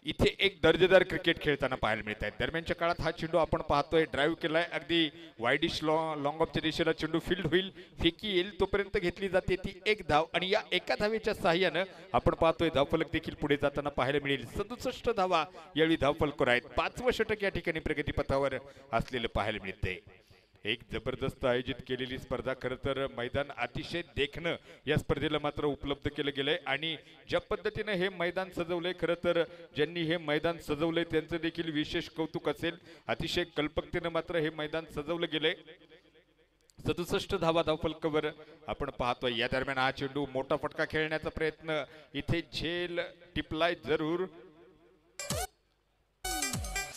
इथे एक दर्जेदार क्रिकेट खेळताना पाहायला मिळत आहे. दरम्यानच्या काळात हा चेंडू आपण पाहतोय ड्राईव्ह केलाय. अगदी वाईडिश लॉंग ऑफच्या दिशेला चेंडू फील्ड होईल. फेकी येईल तोपर्यंत घेतली जाते ती 1 धाव आणि या एका धावेच्या साह्यानं आपण पाहतोय धावफलक देखील पुढे जाताना पाहायला मिळेल. 67 धावा यावेळी धावफलकावर आहेत. 5वं षटक या ठिकाणी प्रगतीपथावर असलेलं पाहायला मिळते. एक जबरदस्त आयोजित केलेली स्पर्धा. खरं तर मैदान अतिशय देखणं या स्पर्धेला मात्र उपलब्ध केलं गेलंय आणि ज्या पद्धतीनं हे मैदान सजवलंय खरं तर ज्यांनी हे मैदान सजवलंय त्यांचं देखील विशेष कौतुक असेल. अतिशय कल्पकतेनं मात्र हे मैदान सजवलं गेलंय. 67 धावा धावफलकावर आपण पाहतोय. या दरम्यान हा चेंडू मोठा फटका खेळण्याचा प्रयत्न इथे झेल टिपलाय जरूर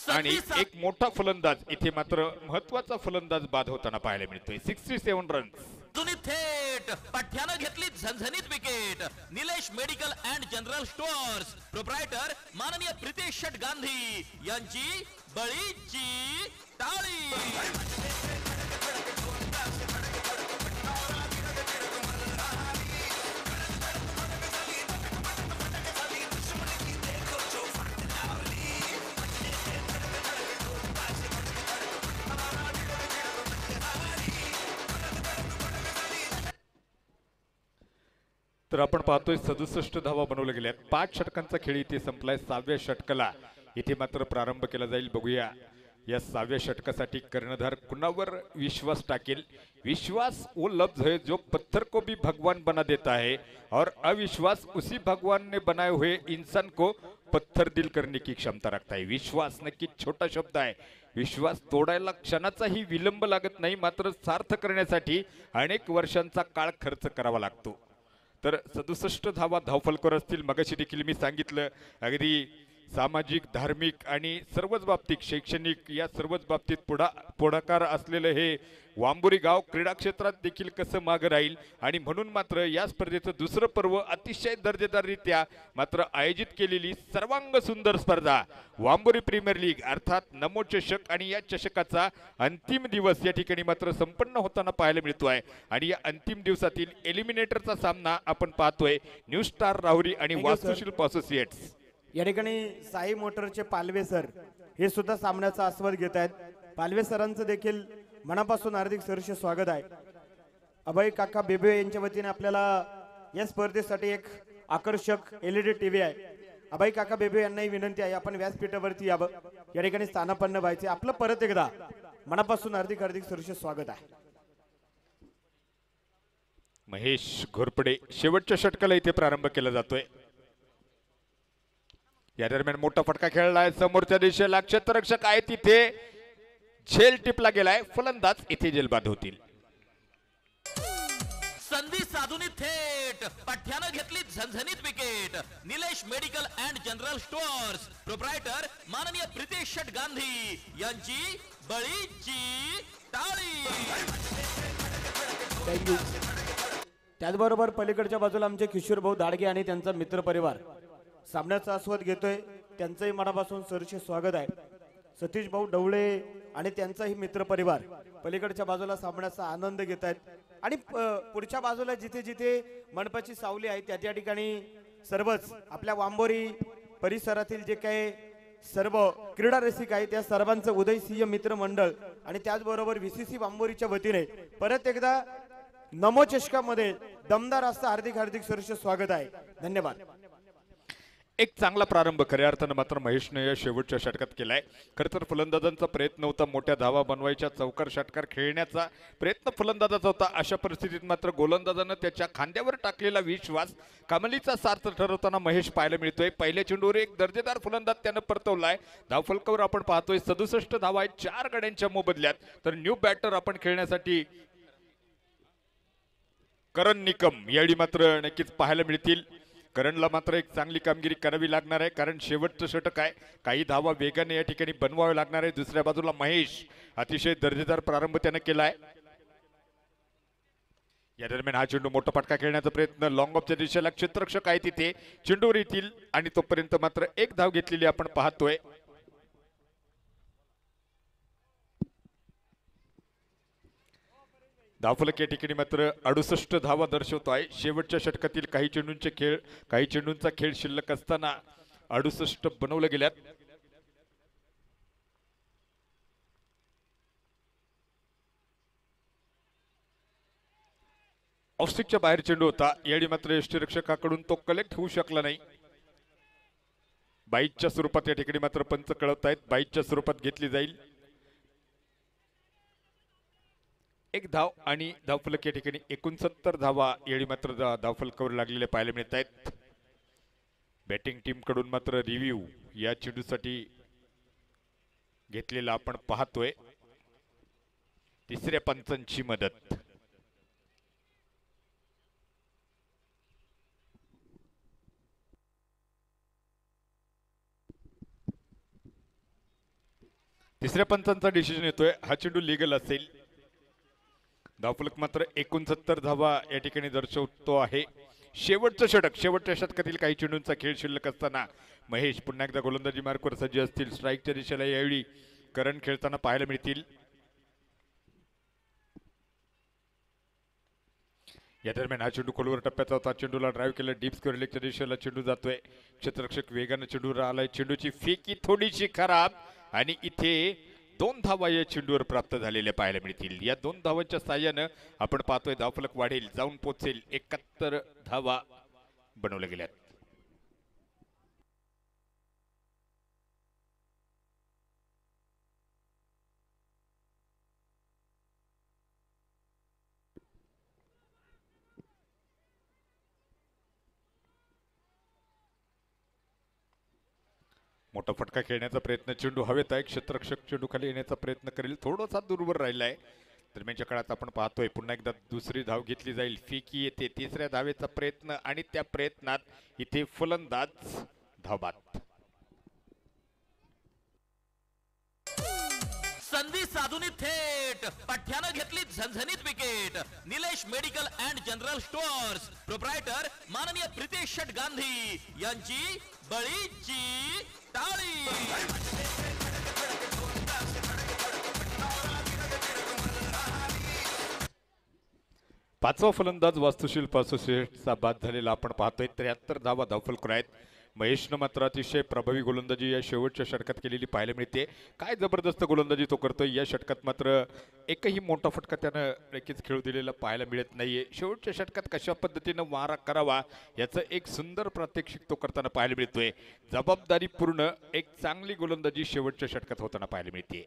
आणि एक मोठा फलंदाज इथे मात्र महत्वाचा फलंदाज बाद होताना पाहायला मिळतोय. 67 रन्स. जुनी थेट पठ्यानं घेतली झणझणीत wicket. Nilesh medical and general stores proprietor माननीय प्रितेश शेट गांधी यांची बळीची टाळी. तर आपण पाहतोय 67 धावा बनवल्या गेल्यात. 5 षटकांचा खेळ इथे संपलाय. 6व्या षटकाला इथे मात्र प्रारंभ केला जाईल. बघूया या 6व्या षटकासाठी कर्णधार कुणावर विश्वास टाकेल. विश्वास वो लफ्ज है जो पत्थर को भी भगवान बना देता है और अविश्वास उसी भगवान ने बनाए हुए इंसान को पत्थर दिल करने की क्षमता रखता है. विश्वास नक्की छोटा शब्द आहे. विश्वास तोडायला क्षणाचाही विलंब लागत नाही. मात्र सार्थ करण्यासाठी अनेक वर्षांचा काळ खर्च करावा लागतो. तर 67 धावा धावफलकावर असतील. मगाशी देखील मी सांगितलं अगदी सामाजिक धार्मिक आणि सर्वच बाबतीत शैक्षणिक या सर्वच बाबतीत पुढाकार असलेलं हे वांबुरी गाव क्रीडा क्षेत्रात देखील कसं मागं राहील आणि म्हणून मात्र या स्पर्धेचं दुसरं पर्व अतिशय दर्जेदाररित्या मात्र आयोजित केलेली सर्वांग सुंदर स्पर्धा वांबुरी प्रीमियर लीग अर्थात नमो चषक आणि या चषकाचा अंतिम दिवस या ठिकाणी मात्र संपन्न होताना पाहायला मिळतोय. आणि या अंतिम दिवसातील एलिमिनेटरचा सामना आपण पाहतोय न्यू स्टार राहुरी आणि वास्तुशिल्प असोसिएट्स. या ठिकाणी साई मोटरचे पालवे सर हे सुद्धा सामन्याचा आस्वाद घेत आहेत. पालवे सरांचं देखील मनापासून हार्दिक सहर्ष स्वागत आहे. अभय काका बेबे यांच्या वतीने आपल्याला या स्पर्धेसाठी एक आकर्षक LED TV आहे. अभय काका बेबे यांनाही विनंती आहे आपण व्यासपीठावरती यावं. या ठिकाणी स्थानापन्न व्हायचे. आपलं परत एकदा मनापासून हार्दिक सहर्ष स्वागत आहे. महेश घोरपडे शेवटच्या षटकाला इथे प्रारंभ केला जातोय. या दरम्यान मोठा फटका खेळलाय समोरच्या दिशेला, क्षेत्ररक्षक आहे तिथे झेल टिपला गेलाय, फलंदाज इथे जेलबाद होतील. संधी साधून थेट पठ्यानं घेतली झणझणीत wicket. Nilesh medical and general stores proprietor माननीय प्रितेश शेट गांधी यांची बळीची टाळी. थँक्यू. त्याचबरोबर पलीकडच्या बाजूला आमचे किशोर भाऊ दाडगे आणि त्यांचा मित्र परिवार सामन्याचा आस्वाद घेतोय. त्यांचंही मनापासून सहर्ष स्वागत आहे. सतीश भाऊ डवळे आणि त्यांचाही मित्र परिवार पलीकडच्या बाजूला सामन्याचा आनंद घेत आहेत. आणि पुढच्या बाजूला जिथे जिथे मंडपाची सावली आहे त्या ठिकाणी सर्वच आपल्या वांबोरी परिसरातील जे काही सर्व क्रीडा रसिक आहे त्या सर्वांचं उदय सिंह मित्र मंडळ आणि त्याचबरोबर VCC वांबोरीच्या वतीने परत एकदा नमो चषकामध्ये दमदार असं हार्दिक हार्दिक सहर्ष स्वागत आहे. धन्यवाद. एक चांगला प्रारंभ खऱ्या अर्थानं मात्र महेशने या शेवटच्या षटकात केलाय. खरं तर फलंदाजांचा प्रयत्न होता मोठ्या धावा बनवायच्या, चौकार षटकार खेळण्याचा प्रयत्न फलंदाजाचा होता. अशा परिस्थितीत मात्र गोलंदाजानं त्याच्या खांद्यावर टाकलेला विश्वास कमालीचा सार्थ ठरवताना महेश पाहायला मिळतोय. पहिल्या चेंडूवर एक दर्जेदार फलंदाज त्यानं परतवलाय. धावफलकावर आपण पाहतोय 67 धावा आहेत 4 गड्यांच्या मोबदल्यात. तर न्यू बॅटर आपण खेळण्यासाठी करण निकम यावेळी मात्र नक्कीच पाहायला मिळतील. करणला मात्र एक चांगली कामगिरी करावी लागणार आहे कारण शेवटचं षटक आहे. काही धावा वेगाने या ठिकाणी बनवावे लागणार आहे. दुसऱ्या बाजूला महेश अतिशय दर्जेदार प्रारंभ त्यानं केलाय. या दरम्यान हा चेंडू मोठा फटका खेळण्याचा प्रयत्न लॉंग ऑफच्या दिशेला, क्षेत्ररक्षक आहे तिथे चेंडूवर येतील आणि तोपर्यंत मात्र एक धाव घेतलेली आपण पाहतोय. धावफलक या ठिकाणी मात्र 68 धावा दर्शवतो आहे. शेवटच्या षटकातील काही चेंडूंचा खेळ शिल्लक असताना 68 बनवले गेल्यात. ऑफस्टिकच्या बाहेर चेंडू होता. यावेळी मात्र यष्टीरक्षकाकडून तो कलेक्ट होऊ शकला नाही. बाईटच्या स्वरूपात या ठिकाणी मात्र पंच कळवत आहेत. बाईटच्या स्वरूपात घेतली जाईल. एक धाव आणि धावफलक या ठिकाणी 69 धावा यावेळी मात्र धावफलकावर लागलेले पाहायला मिळत आहेत. बॅटिंग टीम कडून मात्र रिव्ह्यू या चेंडूसाठी घेतलेला आपण पाहतोय. तिसऱ्या पंचांची मदत. तिसऱ्या पंचांचा डिसिजन येतोय. हा चेंडू लिगल असेल. धावफलक मात्र 69 धावा या ठिकाणी दर्शवतो आहे. शेवटचं षटक, शेवटच्या षटकातील काही चेंडूंचा खेळ शिल्लक असताना महेश पुन्हा एकदा गोलंदाजी मार्कवर सज्ज असतील. स्ट्राईकच्या दिशेला यावेळी करण खेळताना पाहायला मिळतील. या दरम्यान हा चेंडू खोलवर टप्प्याचा होता. चेंडूला ड्राईव्ह केलं डीप स्क्वेअर लेगच्या दिशेला चेंडू जातोय. क्षेत्ररक्षक वेगानं चेंडूवर आलाय. चेंडूची फेकी थोडीशी खराब आणि इथे 2 धावा या चेंडूवर प्राप्त झालेल्या पाहायला मिळतील. या 2 धावांच्या साह्यानं आपण पाहतोय धावफलक वाढेल, जाऊन पोहोचेल. 71 धावा बनवल्या गेल्यात. मोठा फटका खेळण्याचा प्रयत्न, चेंडू हवेत आहे. क्षेत्ररक्षक चेंडू खाली येण्याचा प्रयत्न करेल, थोडासा दूरवर राहिलाय. दरम्यानच्या काळात आपण पाहतोय पुन्हा एकदा दुसरी धाव घेतली जाईल. फेकी येते. तिसऱ्या धावेचा प्रयत्न आणि त्या प्रयत्नात इथे फलंदाज धावबाद. संधी साधून थेट पठ्यानं घेतली झणझणीत wicket. Nilesh medical and general stores proprietor माननीय प्रितेश शेट गांधी यांची बळीची टाळी. पाचवा फलंदाज वास्तुशिल्प असोसिएटचा बाद झालेला आपण पाहतोय. 73 धावा धावफलक आहेत. महेशनं मात्र अतिशय प्रभावी गोलंदाजी या शेवटच्या षटकात केलेली पाहायला मिळते. काय जबरदस्त गोलंदाजी तो करतोय. या षटकात मात्र एकही मोठा फटका त्यानं नक्कीच खेळू दिलेला पाहायला मिळत नाहीये. शेवटच्या षटकात कशा पद्धतीनं मारा करावा याचं एक सुंदर प्रात्यक्षिक तो करताना पाहायला मिळतोय. जबाबदारीपूर्ण एक चांगली गोलंदाजी शेवटच्या षटकात होताना पाहायला मिळते.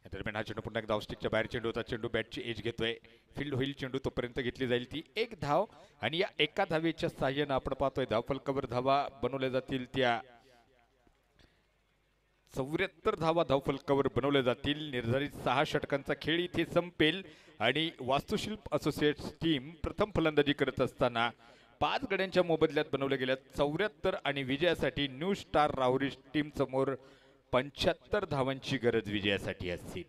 दरम्यान हा चेंडू पुन्हा एकदा ऑफस्टिकच्या बाहेर चेंडू होता. चेंडू बॅटची एज घेतोय. फील्ड होईल चेंडू तोपर्यंत घेतली जाईल ती एक धाव आणि या एका धावेच्या साह्यानं आपण पाहतोय धावफलकावर धावा बनवल्या जातील त्या 74 धावा धावफलकावर बनवल्या जातील. निर्धारित 6 षटकांचा खेळ इथे संपेल आणि वास्तुशिल्प असोसिएट्स टीम प्रथम फलंदाजी करत असताना 5 गड्यांच्या मोबदल्यात बनवल्या गेल्या 74 आणि विजयासाठी न्यू स्टार राहुरी टीम समोर 75 धावांची गरज विजयासाठी असतील.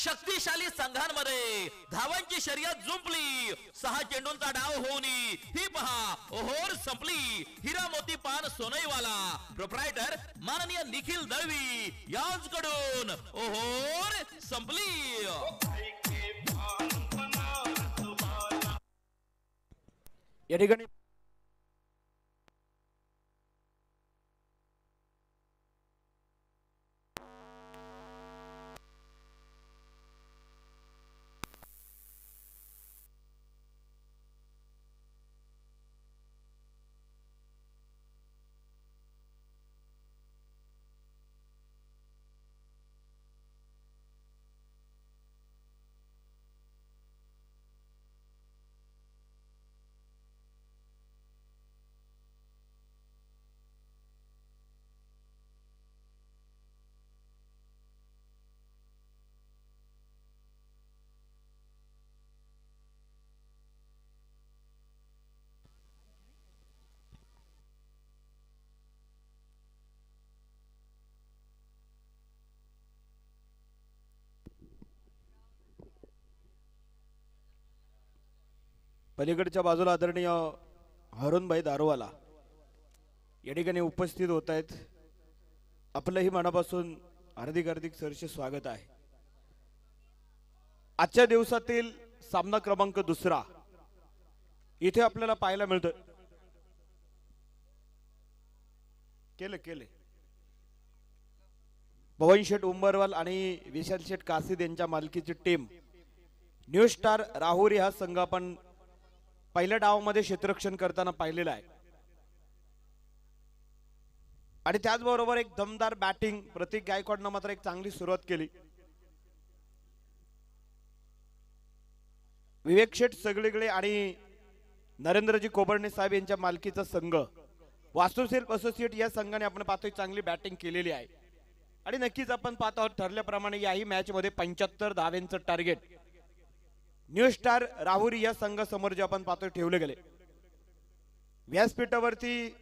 शक्तिशाली संघांमध्ये धावांची शर्यत जुंपली. 6 चेंडूंचा डाव होऊन ही पहा ओहोर संपली. हिरा मोती पान सोनईवाला प्रोप्रायटर माननीय निखिल दळवी यांच्याकडून ओहोर संपली. या ठिकाणी पलीकडच्या बाजूला आदरणीय हरुणभाई दारोवाला या ठिकाणी उपस्थित होत आहेत. आपलंही मनापासून हार्दिक हार्दिक सरचे स्वागत आहे. आजच्या दिवसातील सामना क्रमांक 2 इथे आपल्याला पाहायला मिळतं. केले पवन शेठ उंबरवाल आणि विशाल शेठ कासिद यांच्या मालकीची टीम न्यू स्टार राहुरी हा संघ आपण पहिल्या डावामध्ये क्षेत्ररक्षण करताना पाहिलेला आहे आणि त्याचबरोबर एक दमदार बॅटिंग प्रतीक गायकवाडनं मात्र एक चांगली सुरुवात केली. विवेक शेठ सगळीकडे आणि नरेंद्रजी कोबर्णे साहेब यांच्या मालकीचा संघ वास्तुशिल्प असोसिएट या संघाने आपण पाहतोय चांगली बॅटिंग केलेली आहे आणि नक्कीच आपण पाहत आहोत ठरल्याप्रमाणे याही मॅच मध्ये 75 धावांचं टार्गेट न्यू स्टार राहुरी या संघासमोर जे आपण पाहतोय ठेवले गेले. व्यासपीठावरती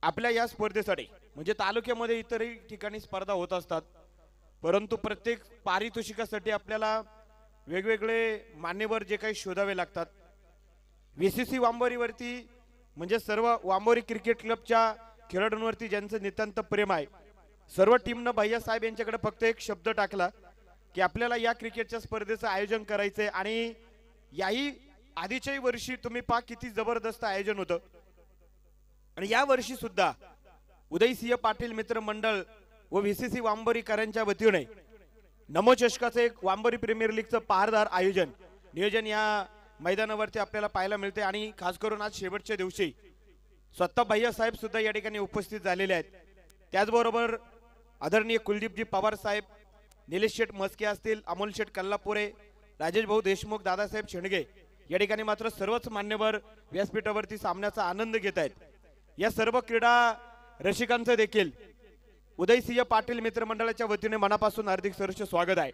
आपल्या या स्पर्धेसाठी म्हणजे तालुक्यामध्ये इतरही ठिकाणी स्पर्धा होत असतात परंतु प्रत्येक पारितोषिकासाठी आपल्याला वेगवेगळे मान्यवर जे काही शोधावे लागतात. VCC वांबोरीवरती म्हणजे सर्व वांबोरी क्रिकेट क्लबच्या खेळाडूंवरती ज्यांचं नितांत प्रेम आहे सर्व टीमनं भैया साहेब यांच्याकडे फक्त एक शब्द टाकला की आपल्याला या क्रिकेटच्या स्पर्धेचं आयोजन करायचंय आणि याही आधीच्याही वर्षी तुम्ही पहा किती जबरदस्त आयोजन होतं आणि या वर्षी सुद्धा उदयसिंह पाटील मित्र मंडळ व VCC वांबोरीकरांच्या वतीने नमो चषकाचं एक वांबोरी प्रीमियर लीगचं पारदार आयोजन नियोजन या मैदानावरती आपल्याला पाहायला मिळते आणि खास करून आज शेवटच्या दिवशी स्वतः भैया साहेब सुद्धा या ठिकाणी उपस्थित झालेले आहेत. त्याचबरोबर आदरणीय कुलदीपजी पवार साहेब, निलेश शेठ मस्के असतील, अमोल शेठ कल्लापुरे, राजेश भाऊ देशमुख, दादासाहेब शेंडगे या ठिकाणी मात्र सर्वच मान्यवर व्यासपीठावरती सामन्याचा आनंद घेत आहेत. या सर्व क्रीडा रसिकांचं देखील उदयसिंह पाटील मित्रमंडळाच्या वतीने मनापासून हार्दिक सहर्ष स्वागत आहे.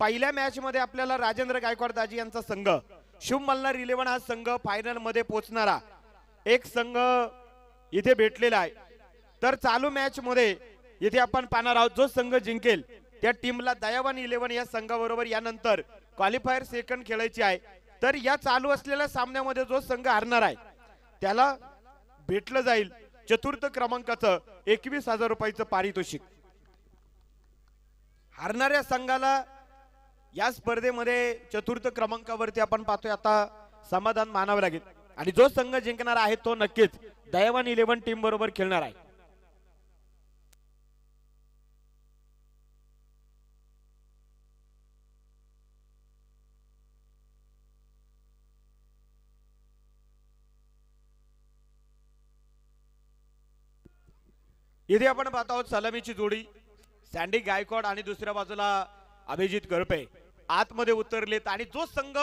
पहिल्या मॅच मध्ये आपल्याला राजेंद्र गायकवाड दाजी यांचा संघ शुभ मल्हार 11 हा संघ फायनल मध्ये पोहोचणारा एक संघ इथे भेटलेला आहे. तर चालू मॅच मध्ये इथे आपण पाहणार आहोत जो संघ जिंकेल त्या टीमला दयावान 11 या संघाबरोबर यानंतर क्वालिफायर सेकंड खेळायची आहे. तर या चालू असलेल्या सामन्यामध्ये जो संघ हारणार आहे त्याला भेटलं जाईल चतुर्थ क्रमांकाचं 21,000 रुपयाचं पारितोषिक. हारणाऱ्या संघाला या स्पर्धेमध्ये चतुर्थ क्रमांकावरती आपण पाहतोय आता समाधान मानावं लागेल आणि जो संघ जिंकणार आहे तो नक्कीच दयावान 11 टीम बरोबर खेळणार आहे. इथे आपण पाहत आहोत सलामीची जोडी सँडी गायकवाड आणि दुसऱ्या बाजूला अभिजित करपे आतमध्ये उतरलेत आणि जो संघ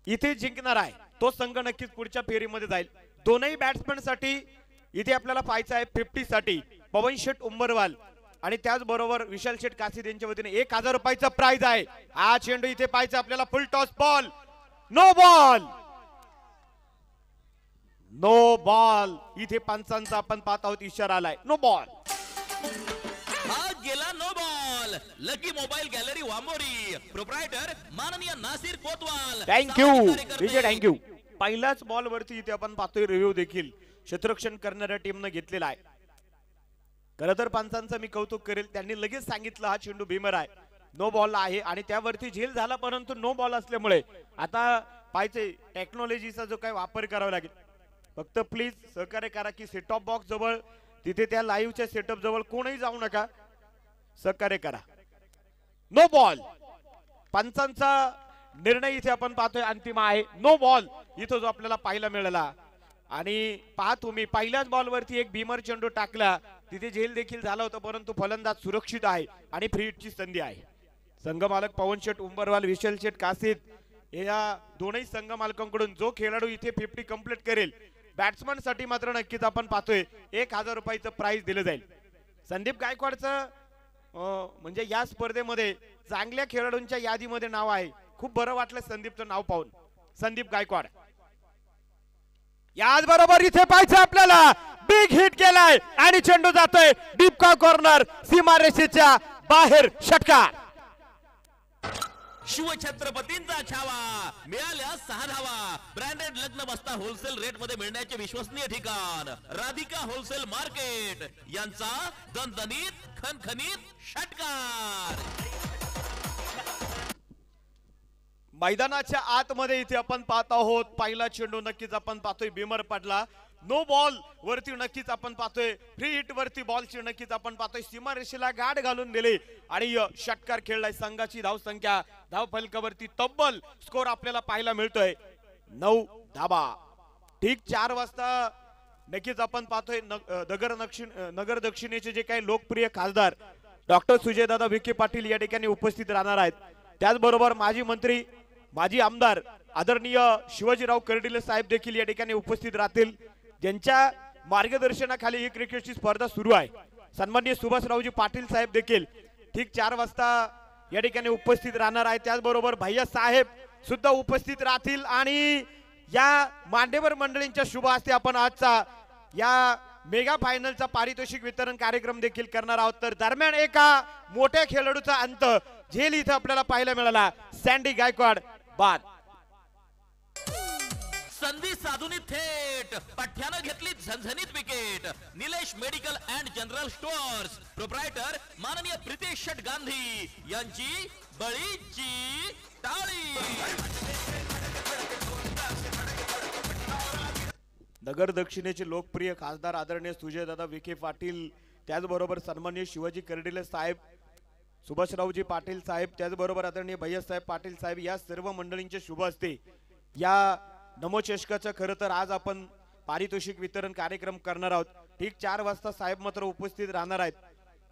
इथे जिंकणार आहे तो संघ नक्कीच पुढच्या फेरीमध्ये जाईल. दोनही बॅट्समॅन साठी इथे आपल्याला पाहायचं आहे 50 साठी पवन शेठ उंबरवाल आणि त्याचबरोबर विशाल शेठ कासिद यांच्या वतीने 1000 रुपयाचा प्राइज आहे. हा चेंडू इथे पाहायचा आपल्याला full toss ball no ball no ball इथे पंचांचा आपण पाहत आहोत इशारा आलाय नो बॉल. हा गेला no ball. Lucky mobile gallery Wamori proprietor माननीय नासिर कोतवाल. Thank you Vijay thank you. पहिल्याच बॉल वरती इथे आपण पाहतोय रिव्ह्यू देखील क्षेत्ररक्षण करणाऱ्या टीमनं घेतलेला आहे. खरं तर पंचांचं मी कौतुक करेल त्यांनी लगेच सांगितलं हा चेंडू भीमर आहे नो बॉल आहे आणि त्यावरती झेल झाला परंतु नो बॉल असल्यामुळे आता पाहिजे टेक्नॉलॉजीचा जो काही वापर करावा लागेल. फक्त प्लीज सहकार्य करा की सेट टॉप बॉक्स जवळ तिथे त्या लाईव्हच्या सेटअप जवळ कोणीही जाऊ नका सहकार्य करा. नो बॉल पंचांचा निर्णय इथे आपण पाहतोय अंतिम आहे नो बॉल इथं जो आपल्याला पाहायला मिळाला आणि पहा तुम्ही पहिल्याच बॉल वरती एक भीमर चेंडू टाकला तिथे झेल देखील झाला होता परंतु फलंदाज सुरक्षित आहे आणि फ्री हिटची संधी आहे. संघ मालक पवन शेठ उंबरवाल विशाल शेठ कासिद या दोनही संघ मालकांकडून जो खेळाडू इथे 50 कंप्लीट करेल बॅट्समन साठी मात्र नक्कीच आपण पाहतोय 1000 रुपयाचं प्राइज दिलं जाईल. संदीप गायकवाडचं म्हणजे या स्पर्धेमध्ये चांगल्या खेळाडूंच्या यादीमध्ये नाव आहे. खूप बरं वाटलं संदीपचं नाव पाहून. संदीप गायकवाड याच बरोबर इथे पाहायचं आपल्याला बिग हिट केलाय आणि चेंडू जातोय डीप कॉर्नर सीमारेषेच्या बाहेर षटकार. शिवछत्रपतींचा छावा मिळाल्या 6 धावा. ब्रँडेड लग्न बस्ता होलसेल रेट मध्ये मिळण्याचे विश्वसनीय ठिकाण राधिका होलसेल मार्केट यांचा दणदणीत खणखणीत षटकार. मैदानाच्या आतमध्ये इथे आपण पाहत आहोत पहिला चेंडू नक्कीच आपण पाहतोय भीमर पडला नो बॉल वरती नक्कीच आपण पाहतोय फ्री हिट वरती बॉलची नक्कीच आपण पाहतोय सीमारेषेला गाठ घालून दिली आणि षटकार खेळलाय. संघाची धाव संख्या धाव फलकावरती तब्बल स्कोर आपल्याला पाहायला मिळतोय 9 धावा. ठीक 4 वाजता नक्कीच आपण पाहतोय नगर दक्षिणेचे जे काही लोकप्रिय खासदार डॉक्टर सुजयदादा विखे पाटील या ठिकाणी उपस्थित राहणार आहेत. त्याचबरोबर माजी मंत्री माजी आमदार आदरणीय शिवाजीराव कर्डिले साहेब देखील या ठिकाणी उपस्थित राहतील ज्यांच्या मार्गदर्शनाखाली ही क्रिकेटची स्पर्धा सुरू आहे. सन्माननीय सुभाषरावजी पाटील साहेब देखील ठीक 4 वाजता या ठिकाणी उपस्थित राहणार आहे. त्याचबरोबर भैया साहेब सुद्धा उपस्थित राहतील आणि या मान्यवर मंडळींच्या शुभ हस्ते आपण आजचा या मेगा फायनलचा पारितोषिक वितरण कार्यक्रम देखील करणार आहोत. तर दरम्यान एका मोठ्या खेळाडूचा अंत झेल इथे आपल्याला पाहायला मिळाला सँडी गायकवाड बाद. संधी साधूनी थेट पठ्यानं घेतली झणझणीत wicket. Nilesh medical and general stores proprietor माननीय प्रितेश शेठ गांधी यांची बळीची टाळी. नगर दक्षिणेचे लोकप्रिय खासदार आदरणीय सुजयदादा विखे पाटील त्याचबरोबर सन्माननीय शिवाजी कर्डिले साहेब सुभाषरावजी पाटील साहेब त्याचबरोबर आदरणीय भैयासाहेब पाटील साहेब या सर्व मंडळींचे शुभ असते या नमो चषकाचं खरं तर आज आपण पारितोषिक वितरण कार्यक्रम करणार आहोत. ठीक 4 वाजता साहेब मात्र उपस्थित राहणार आहेत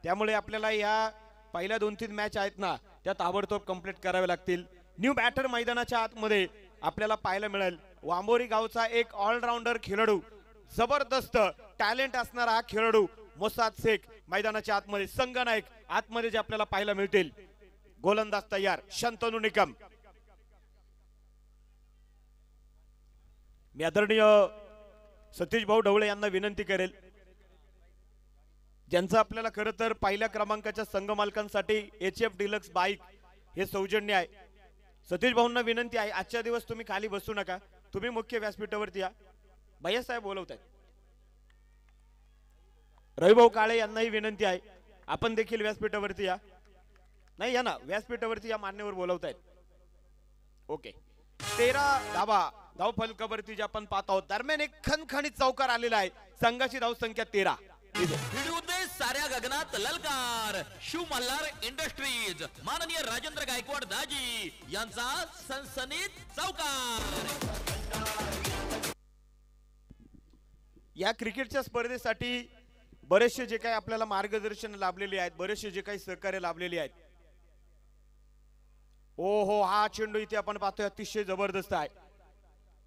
त्यामुळे आपल्याला या पहिल्या 2-3 मॅच आहेत ना त्या ताबडतोब कंप्लीट कराव्या लागतील. न्यू बॅटर मैदानाच्या आतमध्ये आपल्याला पाहायला मिळेल वांबोरी गावचा एक ऑलराऊंडर खेळाडू जबरदस्त टॅलेंट असणारा हा खेळाडू मोसाद शेख मैदानाच्या आतमध्ये संघनायक आतमध्ये जे आपल्याला पाहायला मिळतील. गोलंदाज तयार शंतनू निकम. मी आदरणीय सतीश भाऊ ढवळे यांना विनंती करेल ज्यांचं आपल्याला खरं तर पहिल्या क्रमांकाच्या संघ मालकांसाठी HF डिलक्स बाईक हे सौजन्य आहे. सतीश भाऊंना विनंती आहे आजच्या दिवस तुम्ही खाली बसू नका तुम्ही मुख्य व्यासपीठावरती या. भैयासाहेब बोलवत आहेत. रविभाऊ काळे यांनाही विनंती आहे आपण देखील व्यासपीठावरती या. नाही या ना व्यासपीठावरती या मान्यवर बोलवत आहेत. ओके 13 धावा धाव फलकावरती जे आपण पाहत आहोत. दरम्यान एक खणखणीत चौकार आलेला आहे. संघाची धाव संख्या 13. भिडूदे साऱ्या गगनात ललकार. शिव मल्हार इंडस्ट्रीज माननीय राजेंद्र गायकवाड दाजी यांचा सनसनीत चौकार. या क्रिकेटच्या स्पर्धेसाठी बरेचसे जे काही आपल्याला मार्गदर्शन लाभलेले आहेत, बरेचसे जे काही सहकार्य लाभलेले आहेत. ओ हो, हा चेंडू इथे आपण पाहतोय अतिशय जबरदस्त आहे.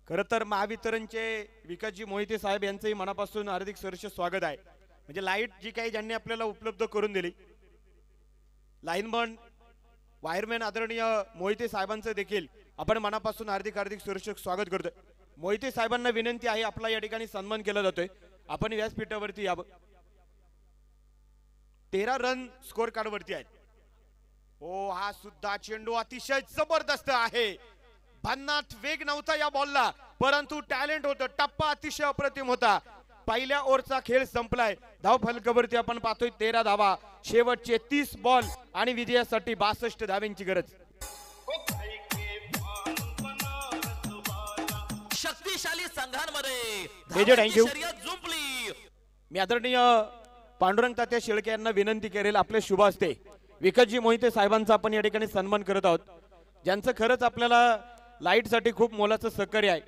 खर तर महावितरणचे विकासजी मोहिते साहेब यांचंही मनापासून हार्दिक सहर्ष स्वागत आहे. म्हणजे लाईट जी काही ज्यांनी आपल्याला उपलब्ध करून दिली, लाईनमन वायरमॅन आदरणीय मोहिते साहेबांचं देखील आपण मनापासून हार्दिक सहर्ष स्वागत करतोय. मोहिते साहेबांना विनंती आहे, आपला या ठिकाणी सन्मान केला जातोय, आपण व्यासपीठावरती यावं. 13 रन स्कोर कार्ड वरती आहेत. ओ, हा सुद्धा चेंडू अतिशय जबरदस्त आहे. भन्नाट वेग नव्हता या बॉलला, परंतु टॅलेंट होतं. टप्पा अतिशय अप्रतिम होता. पहिल्या ओव्हरचा खेळ संपलाय. धाव फलकावरती आपण पाहतोय 13 धावा. शेवटचे 30 बॉल आणि विजयासाठी 62 धाव्यांची गरज. शक्तिशाली संघांमध्ये थँक्यू. धावांची शर्यत जुंपली. मी आदरणीय पांडुरंग तात्या शेळके यांना विनंती करेल, आपले शुभ हस्ते विकासजी मोहिते साहेबांचा आपण या ठिकाणी सन्मान करत आहोत, ज्यांचं खरंच आपल्याला लाईट साठी खूप मोलाचं सहकार्य आहे.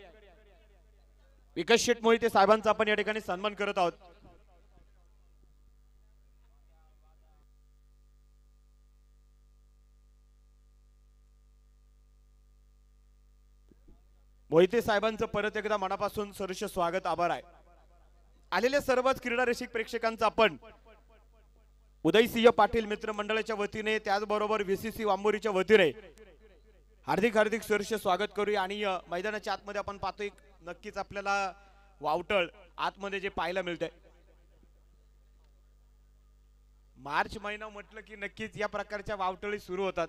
विकास शेठ मोहिते साहेबांचा आपण या ठिकाणी सन्मान करत आहोत. मोहिते साहेबांचं परत एकदा मनापासून सहर्ष स्वागत, आभार आहे. आलेल्या सर्वच क्रीडा रसिक प्रेक्षकांचं आपण उदयसिंह पाटील मित्र मंडळाच्या वतीने, त्याचबरोबर VCC वांबोरीच्या वतीने हार्दिक सहर्ष स्वागत करूया. आणि मैदानाच्या आतमध्ये आपण पाहतोय नक्कीच आपल्याला वावटळ आतमध्ये जे पाहायला मिळतंय. मार्च महिना म्हटलं की नक्कीच या प्रकारच्या वावटळी सुरू होतात.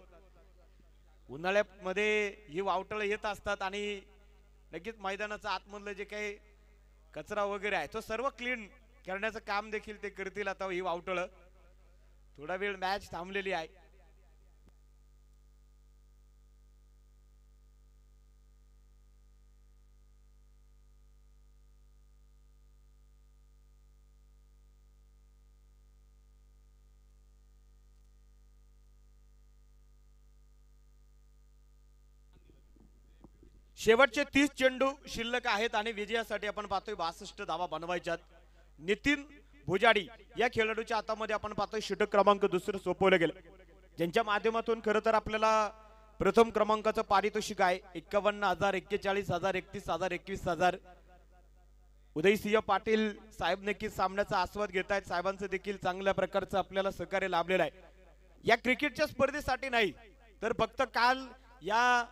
उन्हाळ्यामध्ये ही वावटळ येत असतात आणि नक्कीच मैदानाचं आतमधलं जे काही कचरा वगैरे आहे तो सर्व क्लीन करण्याचं काम देखील ते करतील. आता ही वावटळ थोडा वेळ मॅच थांबलेली आहे. शेवटचे 30 चेंडू शिल्लक आहेत आणि विजयासाठी आपण पाहतोय 62 धावा बनवायच्यात. नितीन भुजाडी या खेळाडूच्या हातामध्ये आपण पाहतोय षटक क्रमांक 2 सोपवलं गेलं, ज्यांच्या माध्यमातून खरं तर आपल्याला प्रथम क्रमांकाचं पारितोषिक आहे 51,000, 41,000, 31,000, 21,000. उदयसिंह पाटील साहेब नक्कीच सामन्याचा आस्वाद घेत आहेत. साहेबांचं देखील चांगल्या प्रकारचं आपल्याला सहकार्य लाभलेलं आहे. या क्रिकेटच्या स्पर्धेसाठी नाही तर फक्त काल या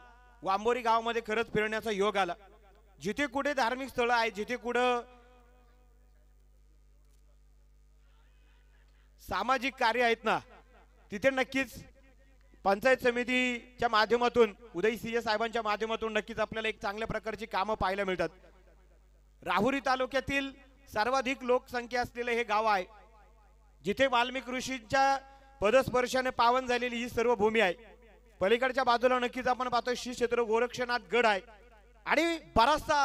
वांबोरी गावामध्ये खरंच फिरण्याचा योग आला. जिथे कुठे धार्मिक स्थळ आहे, जिथे कुठं सामाजिक कार्य आहेत ना, तिथे नक्कीच पंचायत समितीच्या माध्यमातून, उदयसिंह साहेबांच्या माध्यमातून नक्कीच आपल्याला एक चांगल्या प्रकारची कामं पाहायला मिळतात. राहुरी तालुक्यातील सर्वाधिक लोकसंख्या असलेले हे गाव आहे, जिथे वाल्मिक ऋषींच्या पदस्पर्शाने पावन झालेली ही सर्व भूमी आहे. पलीकडच्या बाजूला नक्कीच आपण पाहतोय श्री क्षेत्र गोरक्षनाथ गड आहे आणि बराचसा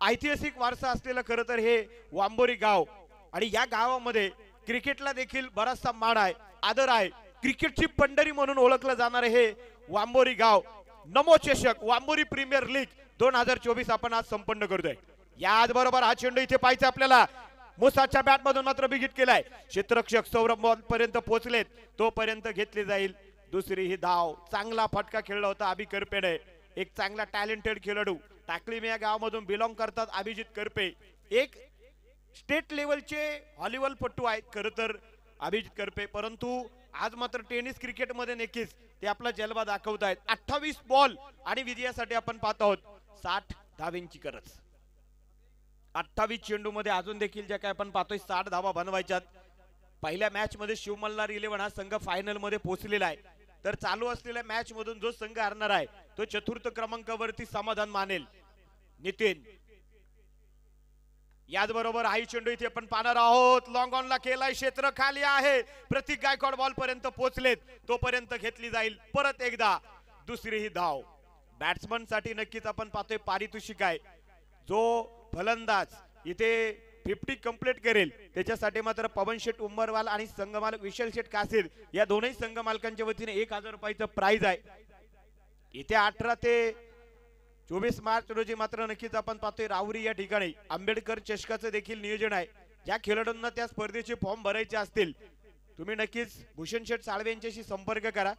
ऐतिहासिक वारसा असलेलं खरं तर हे वांबोरी गाव. आणि या गावामध्ये क्रिकेटला देखील बराचसा मान आहे, आदर आहे. क्रिकेटची पंढरी म्हणून ओळखलं जाणार हे वांबोरी गाव. नमो चषक वांबोरी प्रीमियर लीग 2024 आपण आज संपन्न करतोय. याचबरोबर हा चेंडू इथे पाहायचा आपल्याला. मुसाच्या बॅट मधून मात्र बिगिट केलाय. क्षेत्ररक्षक सौरभ बॉल पर्यंत पोहोचलेत, तोपर्यंत घेतली जाईल दुसरी ही धाव. चांगला फटका खेळला होता अभि करपेने, एक चांगला टॅलेंटेड खेळाडू. टाकळी या गावामधून बिलॉंग करतात अभिजित करपे, एक स्टेट लेवलचे व्हॉलीबॉल पट्टू आहेत खरं तर अभिजित करपे. परंतु आज मात्र टेनिस क्रिकेट मध्ये नक्कीच ते आपला जलवा दाखवत आहेत. 28 बॉल आणि विजयासाठी आपण पाहत आहोत 60 धावांची गरज. 28 चेंडू मध्ये अजून देखील जे काय आपण पाहतोय 60 धावा बनवायच्यात. पहिल्या मॅच मध्ये शिवमल्हार 11 हा संघ फायनल मध्ये पोहोचलेला आहे. तर चालू असलेल्या मॅच मधून जो संघ हरणार आहे तो चतुर्थ क्रमांकावरती समाधान मानेल. नितीन याचबरोबर हाई चेंडू इथे आपण पाहणार आहोत. लॉंग ऑन ला केलाय, क्षेत्र खाली आहे. प्रतीक गायकवाड बॉल पर्यंत पोहोचलेत, तोपर्यंत घेतली जाईल परत एकदा दुसरी ही धाव. बॅट्समन साठी नक्कीच आपण पाहतोय पारितोषिक आहे. जो फलंदाज इथे 50 कंप्लीट करेल त्याच्यासाठी मात्र पवन शेठ उंबरवाल आणि संघमालक विशाल शेठ कासीर या दोनही संघ मालकांच्या वतीने 1000 रुपयाचं प्राइज आहे. इथे 18 ते 24 मार्च रोजी मात्र नक्कीच आपण पाहतोय राहुरी या ठिकाणी आंबेडकर चषकाचं देखील नियोजन आहे. ज्या खेळाडूंना त्या स्पर्धेचे फॉर्म भरायचे असतील तुम्ही नक्कीच भूषण शेठ साळवे यांच्याशी संपर्क करा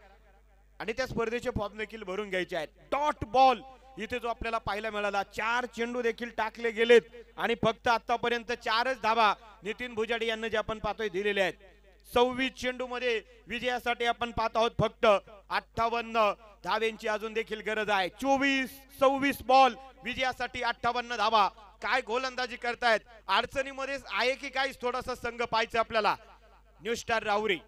आणि त्या स्पर्धेचे फॉर्म देखील भरून घ्यायचे आहेत. डॉट बॉल इथे जो आपल्याला पाहायला मिळाला, 4 चेंडू देखील टाकले गेलेत आणि फक्त आतापर्यंत 4च धावा नितीन भुजाडी यांना जे आपण पाहतोय दिलेले आहेत. 26 चेंडू मध्ये विजयासाठी आपण पाहत आहोत फक्त 58 धाव्यांची अजून देखील गरज आहे. 24-26 बॉल विजयासाठी 58 धावा. काय गोलंदाजी करतायत, अडचणीमध्ये आहे की काय थोडासा संघ पाहायचा आपल्याला. न्यू स्टार राहुरी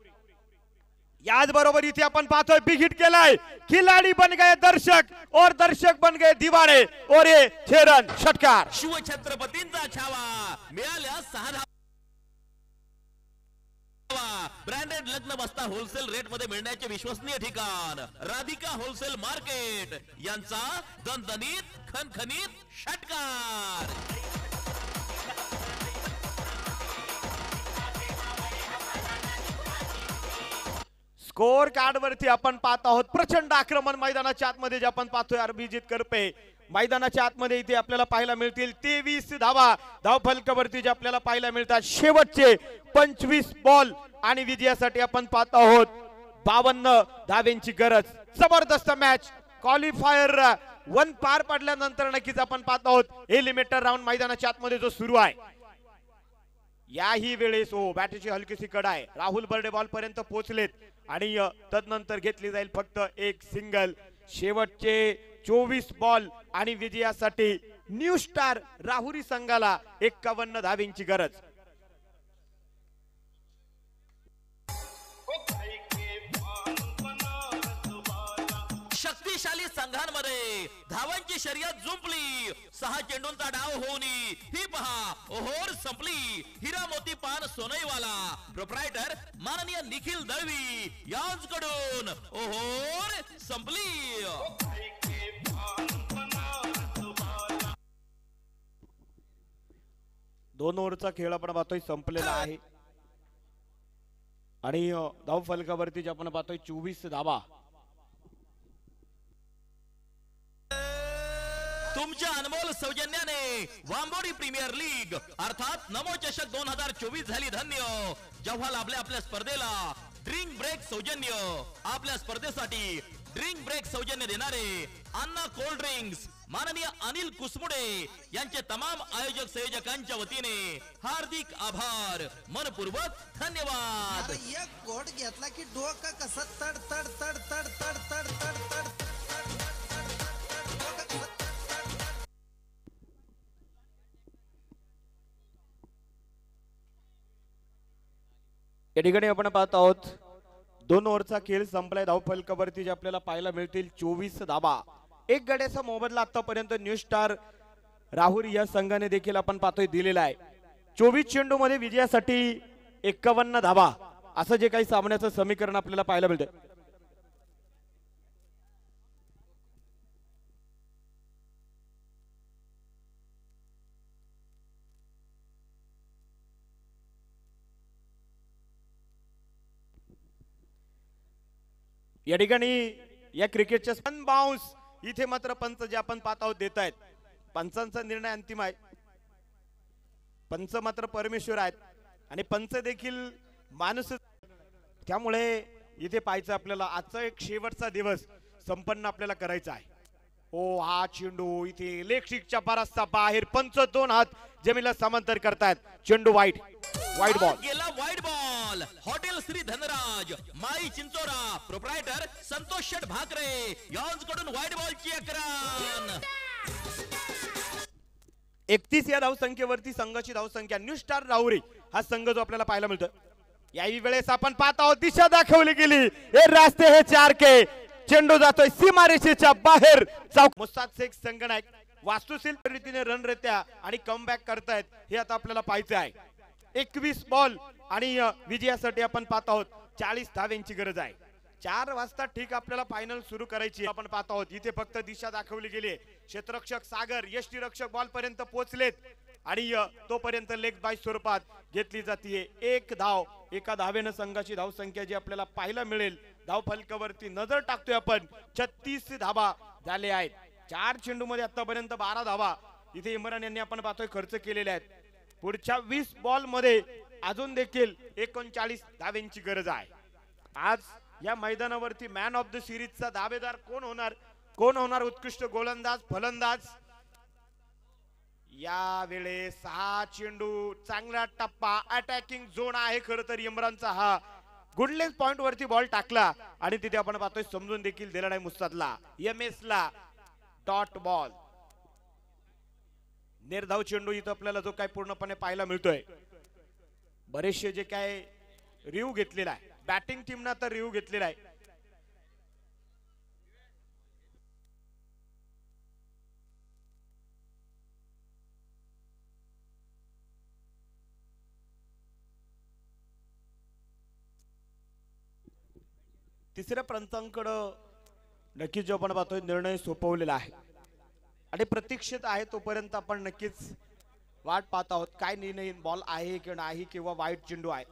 याच बरोबर इथे आपण पाहतोय बिग हिट केलाय. खिलाडी बन गए दर्शक और दर्शक बन गए दीवाने और ये 6 रन षटकार. शिवछत्रपतींचा छावा मिळाल्या 6 धावा. ब्रँडेड लग्न बस्ता होलसेल रेट मध्ये मिळण्याचे विश्वसनीय ठिकाण राधिका होलसेल मार्केट यांचा दणदणीत खणखणीत षटकार. स्कोर कार्ड वरती आपण पाहत आहोत प्रचंड आक्रमण मैदानाच्या आतमध्ये जे आपण पाहतोय. अभिजित करपे मैदानाच्या आतमध्ये इथे आपल्याला पाहायला मिळतील 23 धावा धावफलकावरती जे आपल्याला पाहायला मिळतात. शेवटचे 25 बॉल आणि विजयासाठी आपण पाहत आहोत 52 धाव्यांची गरज. जबरदस्त मॅच क्वालिफायर 1 पार पडल्यानंतर नक्कीच आपण पाहत आहोत एलिमिनेटर राऊंड मैदानाच्या आतमध्ये जो सुरू आहे. याही वेळेस बॅटची हलकीशी कड आहे. राहुल बर्डे बॉल पर्यंत पोहोचलेत आणि तदनंतर घेतली जाईल फक्त एक सिंगल. शेवटचे 24 बॉल आणि विजयासाठी न्यू स्टार राहुरी संघाला 51 धाव्यांची गरज. शक्तिशाली संघांमध्ये धावांची शर्यत जुंपली. 6 चेंडूंचा डाव होऊन ही पहा ओहोर संपली. हिरा मोती पान सोनईवाला प्रोप्रायटर माननीय निखिल दळवी यांच्याकडून ओहोर संपली. दोन ओव्हरचा खेळ आपण पाहतोय संपलेला आहे आणि धाव फलकावरती जे आपण पाहतोय 24 धावा. तुमच्या अनमोल सौजन्याने वांबोरी प्रीमियर लीग अर्थात नमो चषक 2024 झाली धन्य. जेव्हा लाभले आपल्या स्पर्धेला ड्रिंक ब्रेक सौजन्य. आपल्या स्पर्धेसाठी ड्रिंक ब्रेक सौजन्य देणारे अन्ना कोल्ड ड्रिंक्स माननीय अनिल कुसमुडे यांचे तमाम आयोजक संयोजकांच्या वतीने हार्दिक आभार मनपूर्वक धन्यवाद. अरे एक घोट घेतला की डोकं कसं तड तड तड तड तड तड तड तड तड. या ठिकाणी आपण पाहत आहोत 2 ओव्हरचा खेळ संपलाय. धाव फलकावरती जे आपल्याला पाहायला मिळतील 24 धावा. एक गड्याचा मोबदला आतापर्यंत न्यू स्टार राहुरी या संघाने देखील आपण पाहतोय दिलेला आहे. 24 चेंडू मध्ये विजयासाठी 51 धावा असं जे काही सामन्याचं समीकरण आपल्याला पाहायला मिळतं. या ठिकाणी या क्रिकेटच्या सन बाउन्स इथे मात्र पंच जे आपण पाहत आहोत देत आहेत. पंचांचा निर्णय अंतिम आहे. पंच मात्र परमेश्वर आहेत आणि पंच देखील माणूस. त्यामुळे इथे पाहायचं आपल्याला आजचा एक शेवटचा दिवस संपन्न आपल्याला करायचा आहे. हा चेंडू इथे लेग बराचसा बाहेर. पंच 2 हात जमिनीला समांतर करतायत. चेंडू वाईट बॉल गेला. वाईट बॉल. हॉटेल श्री धनराज माई चिंचोरा प्रोप्रायटर संतोष शेठ भाकरे यांच्याकडून वाईट बॉलची अकरान. 31 या धावसंख्येवरती संघाची धावसंख्या. न्यू स्टार राहुरी हा संघ जो आपल्याला पाहायला मिळतो. याही वेळेस आपण पाहत आहोत दिशा दाखवली गेली. हे रास्ते हे 4 के. चेंडू जातोय सीमारेषेच्या बाहेर. मुस्ताद शेख संगनायक वास्तुशील रीतीने रणरेत्या आणि कमबॅक करतायत हे आता आपल्याला पाहायचं आहे. 21 बॉल आणि विजयासाठी आपण पाहत आहोत 40 धाव्यांची गरज आहे. 4 वाजता ठीक आपल्याला फायनल सुरू करायची आपण पाहत आहोत. इथे फक्त दिशा दाखवली गेली. क्षेत्ररक्षक सागर यष्टीरक्षक बॉल पर्यंत पोहोचलेत आणि तोपर्यंत लेग बाय स्वरूपात घेतली जाते. 1 धाव. एका धावेनं संघाची धावसंख्या जी आपल्याला पाहायला मिळेल. धाव फलकावरती नजर टाकतोय आपण 36 धावा झाले आहेत. 4 चेंडू मध्ये आतापर्यंत 12 धावा इथे इम्रान यांनी आपण पाहतोय खर्च केलेले आहेत. पुढच्या 20 बॉल मध्ये अजून देखील 39 धाव्यांची गरज आहे. आज या मैदानावरती मॅन ऑफ द सिरीजचा दावेदार कोण होणार उत्कृष्ट गोलंदाज फलंदाज. या वेळेस 6 चेंडू चांगला टप्पा अटॅकिंग झोन आहे. खरं तर इम्रानचा हा गुडलेस पॉइंट वरती बॉल टाकला आणि तिथे आपण पाहतोय समजून देखील दिला नाही मुस्तादला. MS ला डॉट बॉल. निर्धाव चेंडू इथं आपल्याला जो काय पूर्णपणे पाहायला मिळतोय. बरेचसे जे काय रिव्ह्यू घेतलेला आहे बॅटिंग टीमना तर रिव्ह्यू घेतलेला आहे. तिसऱ्या पंचांकडे नक्कीच जो आपण पाहतोय निर्णय सोपवलेला आहे आणि प्रतीक्षित आहे तोपर्यंत आपण नक्कीच वाट पाहत आहोत काय निर्णय बॉल आहे की नाही किंवा वाईट चेंडू आहे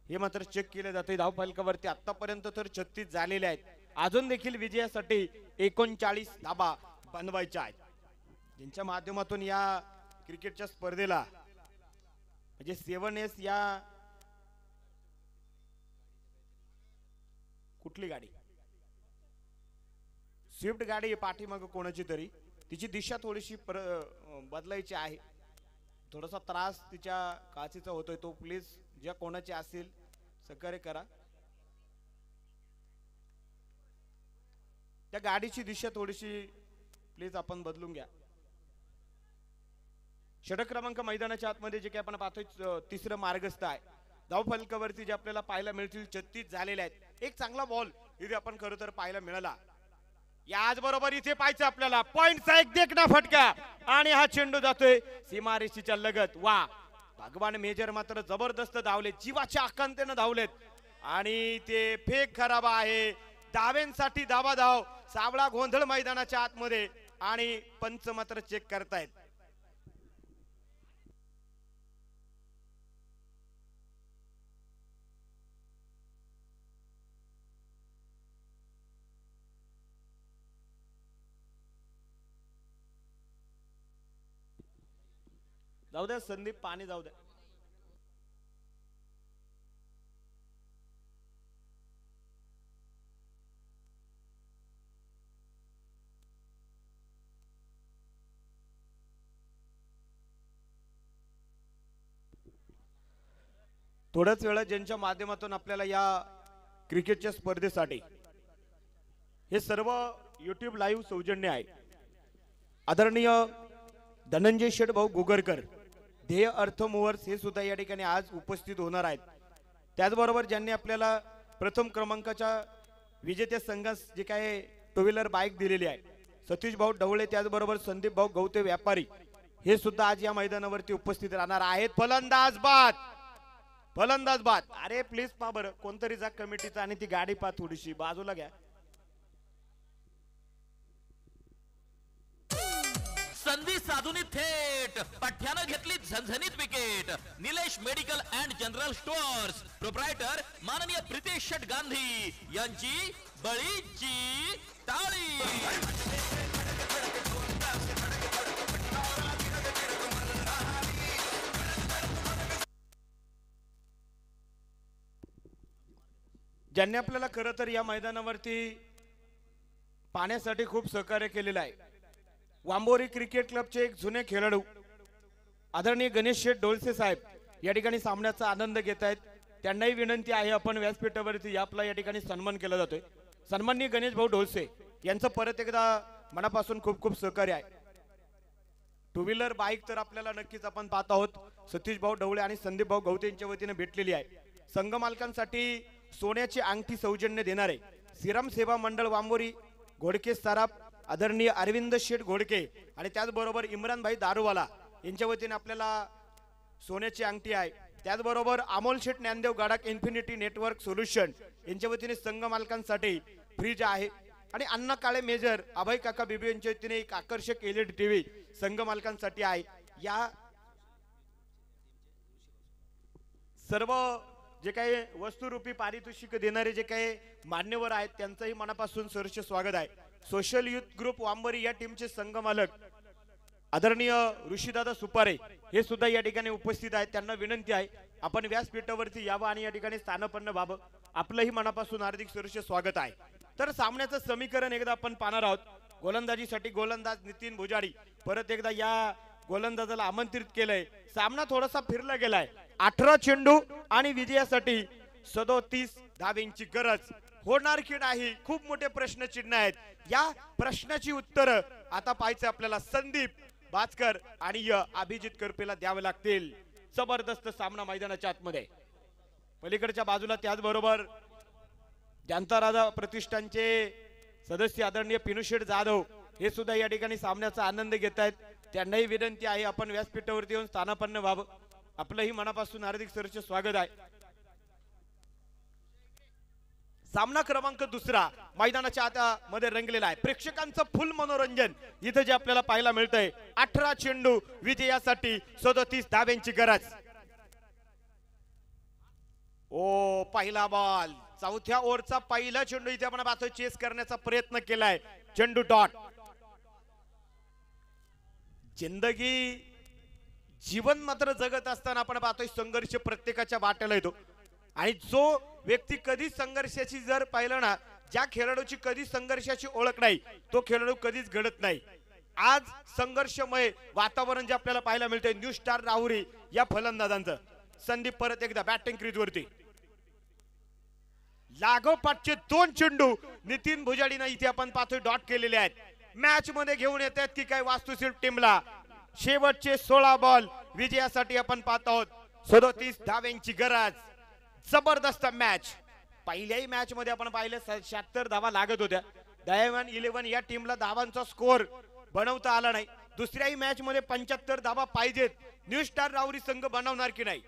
हे मात्र चेक केले जाते. धाव फलकावरती आतापर्यंत तर 36 झालेले आहेत. अजून देखील विजयासाठी 39 धाबा बनवायच्या आहेत. ज्यांच्या माध्यमातून या क्रिकेटच्या स्पर्धेला म्हणजे 7S या कुठली गाडी स्विफ्ट गाडी पाठीमाग कोणाची तरी तिची दिशा थोडीशी बदलायची आहे. थोडासा त्रास तिच्या काचीचा होतोय तो प्लीज ज्या कोणाची असेल सहकार्य करा. त्या गाडीची दिशा थोडीशी प्लीज आपण बदलून घ्या. षटक क्रमांक मैदानाच्या आतमध्ये जे काही आपण पाहतोय तिसरं मार्गस्थ आहे. धाव फलकावरती जे आपल्याला पाहायला मिळतील 36 झालेले आहेत. एक चांगला बॉल इथे आपण खरं तर पाहायला मिळाला. याच बरोबर इथे पाहायचं आपल्याला पॉइंटचा एक देखना फटका आणि हा चेंडू जातोय सीमारेषेच्या लगत. वा भगवान मेजर मात्र जबरदस्त धावले जीवाच्या आकांतेनं धावलेत आणि ते फेक खराब आहे. धाव्यांसाठी धावा धाव सावळा गोंधळ मैदानाच्या आतमध्ये आणि पंच मात्र चेक करतायत. जाऊ द्या संदीप पाणी जाऊ द्या. थोड्याच वेळा ज्यांच्या माध्यमातून आपल्याला या क्रिकेटच्या स्पर्धेसाठी हे सर्व YouTube लाईव्ह सौजन्य आहे. आदरणीय धनंजय शेठ भाऊ गुगरकर ध्येय अर्थ मूव्हर्स हे सुद्धा या ठिकाणी आज उपस्थित होणार आहेत. त्याचबरोबर ज्यांनी आपल्याला प्रथम क्रमांकाच्या विजेत्या संघास जे काय टू व्हीलर बाईक दिलेली आहे सतीश भाऊ ढवळे त्याचबरोबर संदीप भाऊ गवते व्यापारी हे सुद्धा आज या मैदानावरती उपस्थित राहणार आहेत. फलंदाज बाद अरे प्लीज पा बरं कोणतरी जा कमिटीचा आणि ती गाडी पा थोडीशी बाजूला घ्या. संधी साधूनी थेट पठ्यानं घेतली झणझणीत wicket. Nilesh medical and general stores proprietor माननीय प्रितेश शेठ गांधी यांची बळीची टाळी. ज्यांनी आपल्याला खरं तर या मैदानावरती पाहण्यासाठी खूप सहकार्य केलेलं आहे. वांबोरी क्रिकेट क्लबचे एक जुने खेळाडू आदरणीय गणेश शेठ डोलसे साहेब या ठिकाणी सामन्याचा आनंद घेत आहेत. त्यांनाही विनंती आहे आपण व्यासपीठावरती आपला या ठिकाणी सन्मान केला जातोय. सन्माननीय गणेश भाऊ डोलसे यांचं परत एकदा मनापासून खूप खूप सहकार्य आहे. टू व्हीलर बाईक तर आपल्याला नक्कीच आपण पाहत आहोत सतीश भाऊ ढवळे आणि संदीप भाऊ गवते यांच्या वतीने भेटलेली आहे. संघ मालकांसाठी सोन्याची अंगठी सौजन्य देणारे श्रीराम सेवा मंडळ वांबोरी घोडके सराफ आदरणीय अरविंद शेठ घोडके आणि त्याचबरोबर इम्रान भाई दारूवाला यांच्या वतीने आपल्याला सोन्याची अंगठी आहे. त्याचबरोबर अमोल शेठ Dnyandev Gadak infinity network solution यांच्या वतीने संघ मालकांसाठी फ्रीज आहे आणि अण्णा काळे मेजर अभय काका बीबी यांच्या वतीने एक आकर्षक LED टीव्ही संघ मालकांसाठी आहे. या सर्व जे काही वस्तुरूपी पारितोषिक देणारे जे काही मान्यवर आहेत त्यांचंही मनापासून सहर्ष स्वागत आहे. सोशल युथ ग्रुप वांबरी या टीमचे संघ मालक आदरणीय ऋषीदादा सुपारे हे सुद्धा या ठिकाणी उपस्थित आहेत. त्यांना विनंती आहे आपण व्यासपीठावरती यावं आणि या ठिकाणी स्थानापन्न व्हावं. आपलंही मनापासून हार्दिक सहर्ष स्वागत आहे. तर सामन्याचं समीकरण एकदा आपण पाहणार आहोत. गोलंदाजीसाठी गोलंदाज नितीन भुजाडी परत एकदा या गोलंदाजाला आमंत्रित केलंय. सामना थोडासा फिरला गेलाय. 18 चेंडू आणि विजयासाठी 37 धावेंची गरज होणार की नाही, खूप मोठे प्रश्नचिन्ह आहेत. या प्रश्नाची उत्तरं आता पाहायचं आपल्याला संदीप बाचकर आणि अभिजित करपेला द्यावे लागतील. जबरदस्त सामना मैदानाच्या आतमध्ये. पलीकडच्या बाजूला त्याचबरोबर जनता राजा प्रतिष्ठानचे सदस्य आदरणीय पिनुशेठ जाधव हे सुद्धा या ठिकाणी सामन्याचा आनंद घेत आहेत. त्यांनाही विनंती आहे आपण व्यासपीठावरती येऊन स्थानापन्न व्हावं. आपलंही मनापासून हार्दिक सहर्ष स्वागत आहे. सामना क्रमांक दुसरा मैदानाच्या आता मध्ये रंगलेला आहे. प्रेक्षकांचं फुल मनोरंजन इथं जे आपल्याला पाहायला मिळतंय. 18 चेंडू विजयासाठी 37 धाव्यांची गरज. ओ पहिला बॉल, चौथ्या ओव्हरचा पहिला चेंडू इथे आपण पाहतोय. चेस करण्याचा प्रयत्न केलाय. चेंडू डॉट. जिंदगी जीवन मात्र जगत असताना आपण पाहतोय संघर्ष प्रत्येकाच्या वाट्याला येतो. आणि जो व्यक्ती कधी संघर्षाची जर पाहिलं ना, ज्या खेळाडूची कधी संघर्षाची ओळख नाही तो खेळाडू कधीच घडत नाही. आज संघर्षमय वातावरण जे आपल्याला पाहायला मिळतंय न्यू स्टार राहुरी या फलंदाजांचं. संदीप परत एकदा बॅटिंग क्रीज वरती. लागोपाठचे 2 चेंडू नितीन भुजाडीनं इथे आपण पाहतोय डॉट केलेले आहेत. मॅच मध्ये घेऊन येतात की काय वास्तुशिल्प टीमला. शेवटचे 16 बॉल विजयासाठी आपण पाहत आहोत. 37 धाव्यांची गरज. जबरदस्त मॅच. पहिल्याही मॅच मध्ये आपण पाहिलं 76 धावा लागत होत्या. डायमंड 11 या टीमला धावांचा स्कोर बनवता आला नाही. दुसऱ्याही मॅच मध्ये 75 धावा पाहिजेत. न्यू स्टार राहुरी संघ बनवणार की नाही.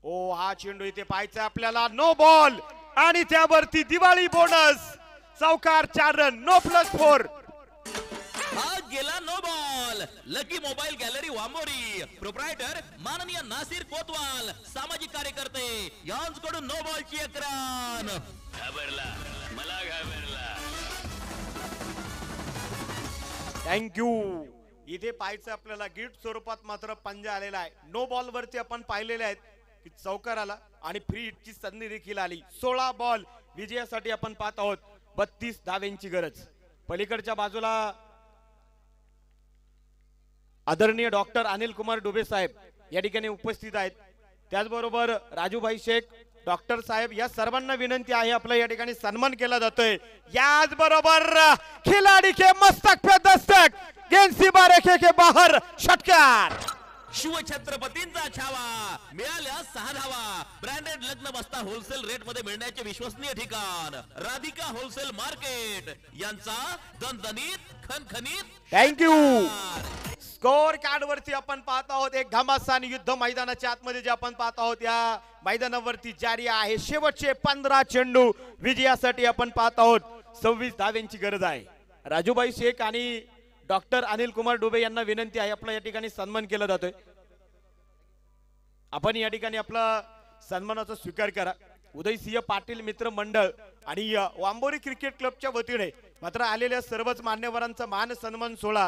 ओ हा चेंडू इथे पाहायचा आपल्याला. नो बॉल आणि त्यावरती दिवाळी बोनस. चौकार 4 रन. नो +4. हा गेला no ball. Lucky mobile gallery Vambori proprietor माननीय नासिर कोतवाल सामाजिक कार्यकर्ते यांच्याकडून नो बॉलची एक रन. घाबरला मला घाबरला. थँक्यू. इथे पाहायचं आपल्याला गिफ्ट स्वरूपात मात्र पंजा आलेला आहे. नो बॉल वरती आपण पाहिलेले आहेत की चौकार आला आणि फ्री हिटची संधी देखील आली. 16 बॉल विजयासाठी आपण पाहत आहोत. 32 धाव्यांची गरज. पलीकडच्या बाजूला आदरणीय डॉक्टर अनिल कुमार डुबे साहेब या ठिकाणी उपस्थित आहेत. त्याचबरोबर राजूभाई शेख डॉक्टर साहेब या सर्वांना विनंती आहे आपला या ठिकाणी सन्मान केला जातोय. याच बरोबर खिलाडी के मस्तक पे दस्तक. गेंद सीमा रेखे के बाहर. षटकार. शिवछत्रपतींचा छावा. मिळाल्या 6 धावा. ब्रँडेड लग्न बस्ता होलसेल रेट मध्ये मिळण्याचे विश्वसनीय ठिकाण राधिका होलसेल मार्केट यांचा दणदणीत खणखणीत. थँक्यू. स्कोर कार्ड वरती आपण पाहत आहोत एक घमासान युद्ध मैदानाच्या आतमध्ये जे आपण पाहत आहोत या मैदानावरती जारी आहे. शेवटचे 15 चेंडू विजयासाठी आपण पाहत आहोत. 26 धाव्यांची गरज आहे. राजूभाई शेख आणि डॉक्टर अनिल कुमार डुबे यांना विनंती आहे आपला या ठिकाणी सन्मान केला जातोय. आपण या ठिकाणी आपला सन्मानाचा स्वीकार करा. उदयसिंह पाटील मित्र मंडळ आणि वांबोरी क्रिकेट क्लबच्या वतीने मात्र आलेल्या सर्वच मान्यवरांचा मान सन्मान सोहळा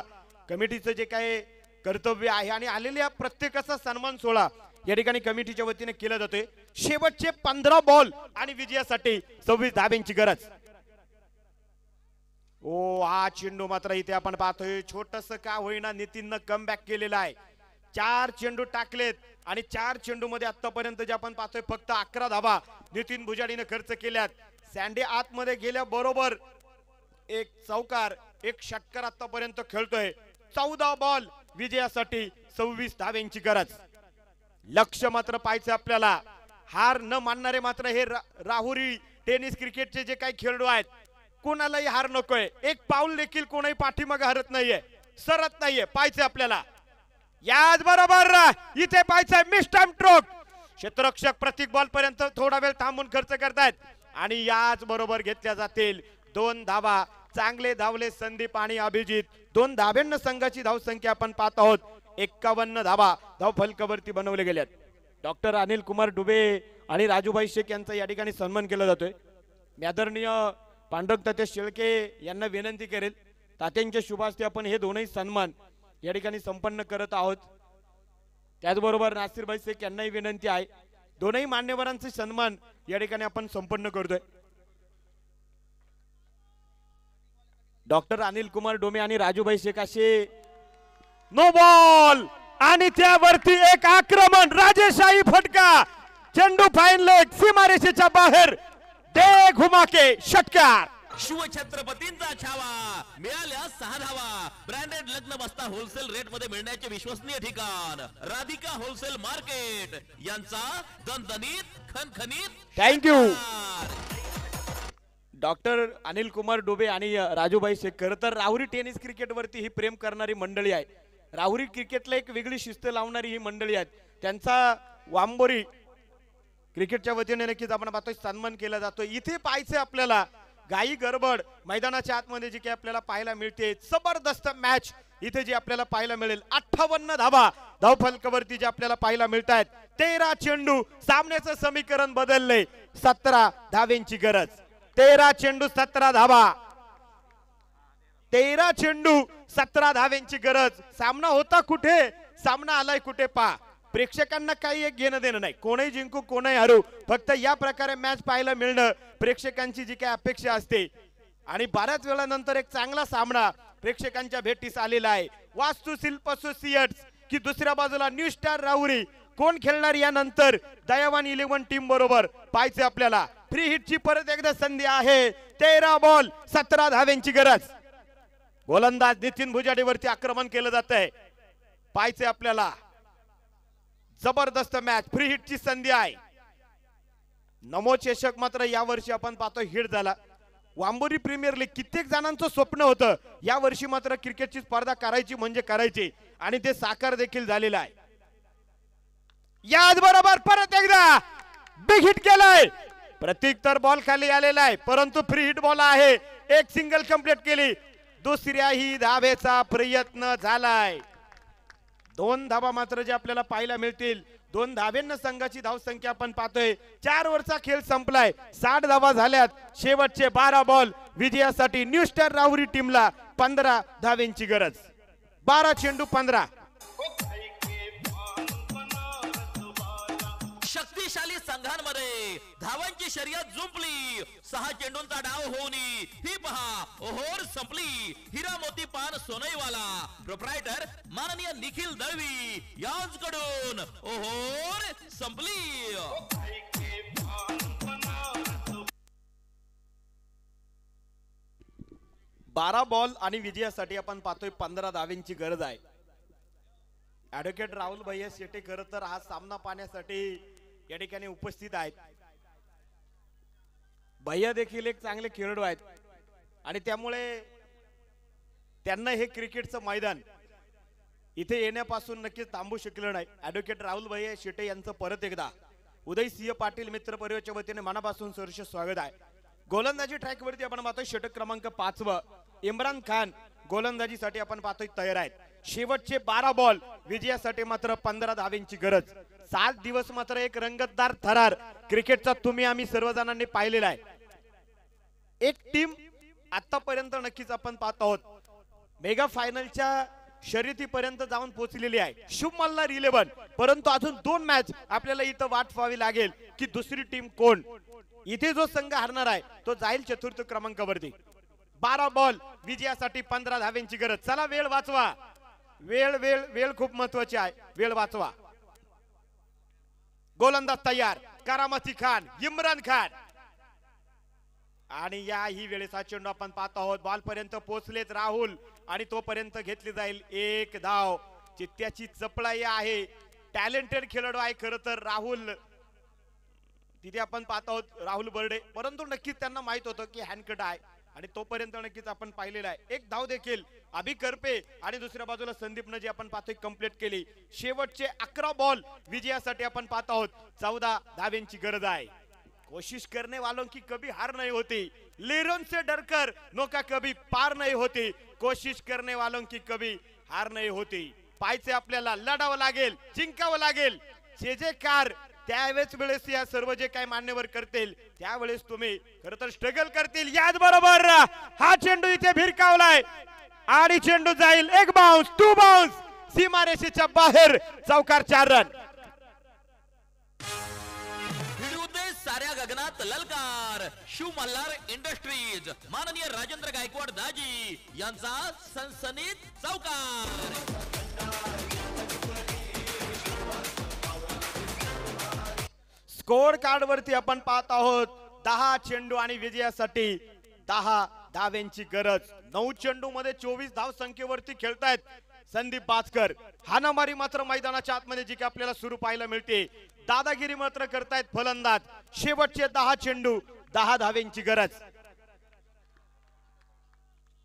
कमिटीचं जे काही कर्तव्य आहे आणि आलेल्या प्रत्येकाचा सन्मान सोहळा या ठिकाणी कमिटीच्या वतीने केला जातोय. शेवटचे 15 बॉल आणि विजयासाठी 26 धाब्यांची गरज. ओ हा चेंडू मात्र इथे आपण पाहतोय छोटस का होईना नितीननं कमबॅक केलेला आहे. 4 चेंडू टाकलेत आणि 4 चेंडू मध्ये आतापर्यंत जे आपण पाहतोय फक्त 11 धावा नितीन भुजाडीने खर्च केल्यात. सँडे आतमध्ये गेल्या बरोबर एक चौकार एक षटकार आतापर्यंत खेळतोय. 14 बॉल विजयासाठी 26 धाव्यांची गरज. लक्ष मात्र पाहायचं आपल्याला. हार न मानणारे मात्र हे राहुरी टेनिस क्रिकेटचे जे काही खेळाडू आहेत कोणालाही हार नकोय. एक पाऊल देखील कोणाही पाठीमागे हरत नाहीये सरत नाहीये. पाहायचं आपल्याला. याच बरोबर इथे पाहायचंय मिस्टम ट्रोक. क्षेत्ररक्षक प्रत्येक बॉल पर्यंत थोडा वेळ थांबून खर्च करतायत आणि याच बरोबर घेतल्या जातील 2 धावा. चांगले धावले संदीप आणि अभिजित. 2 धाब्यांना संघाची धावसंख्या आपण पाहत आहोत. 51 धावा धाव फलकावरती बनवले गेल्यात. डॉक्टर अनिल कुमार डुबे आणि राजूभाई शेख यांचा या ठिकाणी सन्मान केला जातोय. आदरणीय पांडुरंग तात्या शेळके यांना विनंती करेल, तात्यांच्या शुभास्ते आपण हे दोनही सन्मान या ठिकाणी संपन्न करत आहोत. त्याचबरोबर नासिरभाई शेख यांनाही विनंती आहे, दोनही मान्यवरांचे सन्मान या ठिकाणी आपण संपन्न करतोय. डॉक्टर अनिल कुमार डोमे आणि राजूभाई शेख असे नो बॉल आणि त्यावरती एक आक्रमण, राजेशाही फटका, चेंडू फाईन लेग, सीमारेषेच्या बाहेर, दे घुमाके, षटकार. शिवछत्रपतींचा छावा, मिळाल्या 6 धावा. ब्रँडेड लग्न बस्ता होलसेल रेट मध्ये मिळण्याचे विश्वसनीय ठिकाण राधिका होलसेल मार्केट यांचा दणदणीत खणखणीत थँक्यू. डॉक्टर अनिल कुमार डोबे आणि राजूभाई शेख खरं तर राहुरी टेनिस क्रिकेट वरती ही प्रेम करणारी मंडळी आहे. राहुरी क्रिकेटला एक वेगळी शिस्त लावणारी ही मंडळी आहेत. त्यांचा वांबोरी क्रिकेटच्या वतीने नक्कीच आपण पाहतोय सन्मान केला जातो. इथे पाहायचं आपल्याला गाई गडबड मैदानाच्या आतमध्ये जी काही आपल्याला पाहायला मिळते, जबरदस्त मॅच इथे जी आपल्याला पाहायला मिळेल. 58 धावा धावफलकावरती जे आपल्याला पाहायला मिळत आहेत. 13 चेंडू, सामन्याचं समीकरण बदलले, 17 धावेंची गरज. 13 चेंडू 17 धावा, 13 चेंडू 17 धावेंची गरज. सामना होता कुठे, सामना आलाय कुठे पा. प्रेक्षकांना काही एक घेणं देणं नाही, कोणही जिंकू कोणही हरू, फक्त या प्रकारे मॅच पाहायला मिळणं प्रेक्षकांची जी काही अपेक्षा असते. आणि बऱ्याच वेळानंतर एक चांगला सामना प्रेक्षकांच्या भेटीस आलेला आहे. वास्तुशिल्प असोसिएट्स की दुसऱ्या बाजूला न्यू स्टार राहुरी, कोण खेळणार यानंतर दयावान 11 टीम बरोबर पाहायचे आपल्याला. फ्री हिटची परत एकदा संधी आहे. 13 बॉल 17 धावेंची गरज. गोलंदाज नितीन भुजाडेवरती आक्रमण केलं जात आहे, पाहायचे आपल्याला. जबरदस्त मॅच, फ्री हिटची संधी आहे. नमो चषक मात्र यावर्षी आपण पाहतो हिट झाला. वांबोरी प्रीमियर लीग कित्येक जणांचं स्वप्न होतं, यावर्षी मात्र क्रिकेटची स्पर्धा करायची म्हणजे करायची, आणि ते साकार देखील झालेलं आहे. याच बरोबर परत एकदा बिग हिट केलाय. प्रतीक तर बॉल खाली आलेला आहे, परंतु फ्री हिट बॉल आहे. एक सिंगल कंप्लीट केली, दुसऱ्याही धावेचा प्रयत्न झालाय. 2 धावा मात्र जे आपल्याला पाहायला मिळतील. 2 धावेंना संघाची धावसंख्या आपण पाहतोय. 4 ओव्हरचा खेळ संपलाय, 60 धावा झाल्यात. शेवटचे 12 बॉल विजयासाठी न्यू स्टार राहुरी टीमला 15 धावेंची गरज. 12 चेंडू 15. शक्तिशाली संघांमध्ये धावांची शर्यत जुंपली. 6 चेंडूंचा डाव होऊन ही पहा ओहोर संपली. हिरा मोती पान सोनईवाला, प्रोप्रायटर माननीय निखिल दळवी यांच्याकडून ओहोर संपली. 12 बॉल आणि विजयासाठी आपण पाहतोय 15 धावेंची गरज आहे. ऍडव्होकेट राहुल भैया शेटे खरं तर हा सामना पाहण्यासाठी या ठिकाणी उपस्थित आहेत. भैया देखील एक चांगले खेळाडू आहेत आणि त्यामुळे त्यांना हे क्रिकेटचं मैदान इथे येण्यापासून नक्कीच थांबू शकलं नाही. ऍडव्होकेट राहुल भैया शेटे यांचं परत एकदा उदय सिंह पाटील मित्र परिवाराच्या वतीने मनापासून सहर्ष स्वागत आहे. गोलंदाजी ट्रॅक वरती आपण पाहतोय षटक क्रमांक 5 इम्रान खान गोलंदाजीसाठी आपण पाहतोय तयार आहेत. शेवटचे 12 बॉल विजयासाठी मात्र 15 धावेंची गरज. 7 दिवस मात्र एक रंगतदार थरार क्रिकेटचा तुम्ही आम्ही सर्वजणांनी पाहिलेला आहे. एक टीम आतापर्यंत नक्कीच आपण पाहत आहोत मेगा फायनलच्या शर्यतीपर्यंत जाऊन पोहोचलेली आहे, शुभ मल्हार 11. परंतु अजून 2 मॅच आपल्याला इथं वाट पाहावी लागेल की दुसरी टीम कोण. इथे जो संघ हरणार आहे तो जाईल चतुर्थ क्रमांकावरती. 12 बॉल विजयासाठी 15 धावेंची गरज. चला वेळ वाचवा, वेळ वेळ वेळ खूप महत्वाची आहे, वेळ वाचवा. गोलंदाज तयार, करामती खान, इम्रान खान, आणि याही वेळेस हा चेंडू आपण पाहत आहोत बॉल पर्यंत पोहोचलेत राहुल, आणि तोपर्यंत घेतली जाईल 1 धाव. चित्त्याची चपळाई आहे, टॅलेंटेड खेळाडू आहे खरं तर राहुल. तिथे आपण पाहत आहोत राहुल बर्डे, परंतु नक्कीच त्यांना माहित होतं की हँडकट आहे, आणि तोपर्यंत नक्कीच आपण पाहिलेला आहे. 1 धाव देखील अभि करपे आणि दुसऱ्या बाजूला संदीपनं जी आपण पाहतोय कंप्लीट केली. शेवटचे 11 बॉल विजयासाठी आपण पाहत आहोत. 14 धावेंची गरज आहे. कोशिश करने वालों की कभी हार नहीं होती, लेरों से डरकर नौका कभी पार नहीं होती, कोशिश करने वालों की कभी हार नहीं होती. पाहायचे आपल्याला, लढावं लागेल, जिंकावं लागेल. जे कार त्यावेळेस वेळेस या सर्व जे काही मान्यवर करतील त्यावेळेस तुम्ही खरं तर स्ट्रगल करतील. याच बरोबर हा चेंडू इथे भिरकावलाय आणि चेंडू जाईल एक बाउन्स, 2 बाउन्स, सीमारेषेच्या बाहेर, चौकार 4 रन. भिडूदे साऱ्या गगनात ललकार. शिव मल्हार इंडस्ट्रीज माननीय राजेंद्र गायकवाड दाजी यांचा सनसनीत चौकार. स्कोर कार्ड वरती आपण पाहत आहोत 10 चेंडू आणि विजयासाठी 10 धाव्यांची गरज. 9 चेंडू मध्ये 24 धाव संख्येवरती खेळतायत संदीप बाचकर. हाणामारी मात्र मैदानाच्या आतमध्ये जी की आपल्याला सुरू पाहायला मिळते. दादागिरी मात्र करतायत फलंदाज. शेवटचे 10 चेंडू 10 धाव्यांची गरज.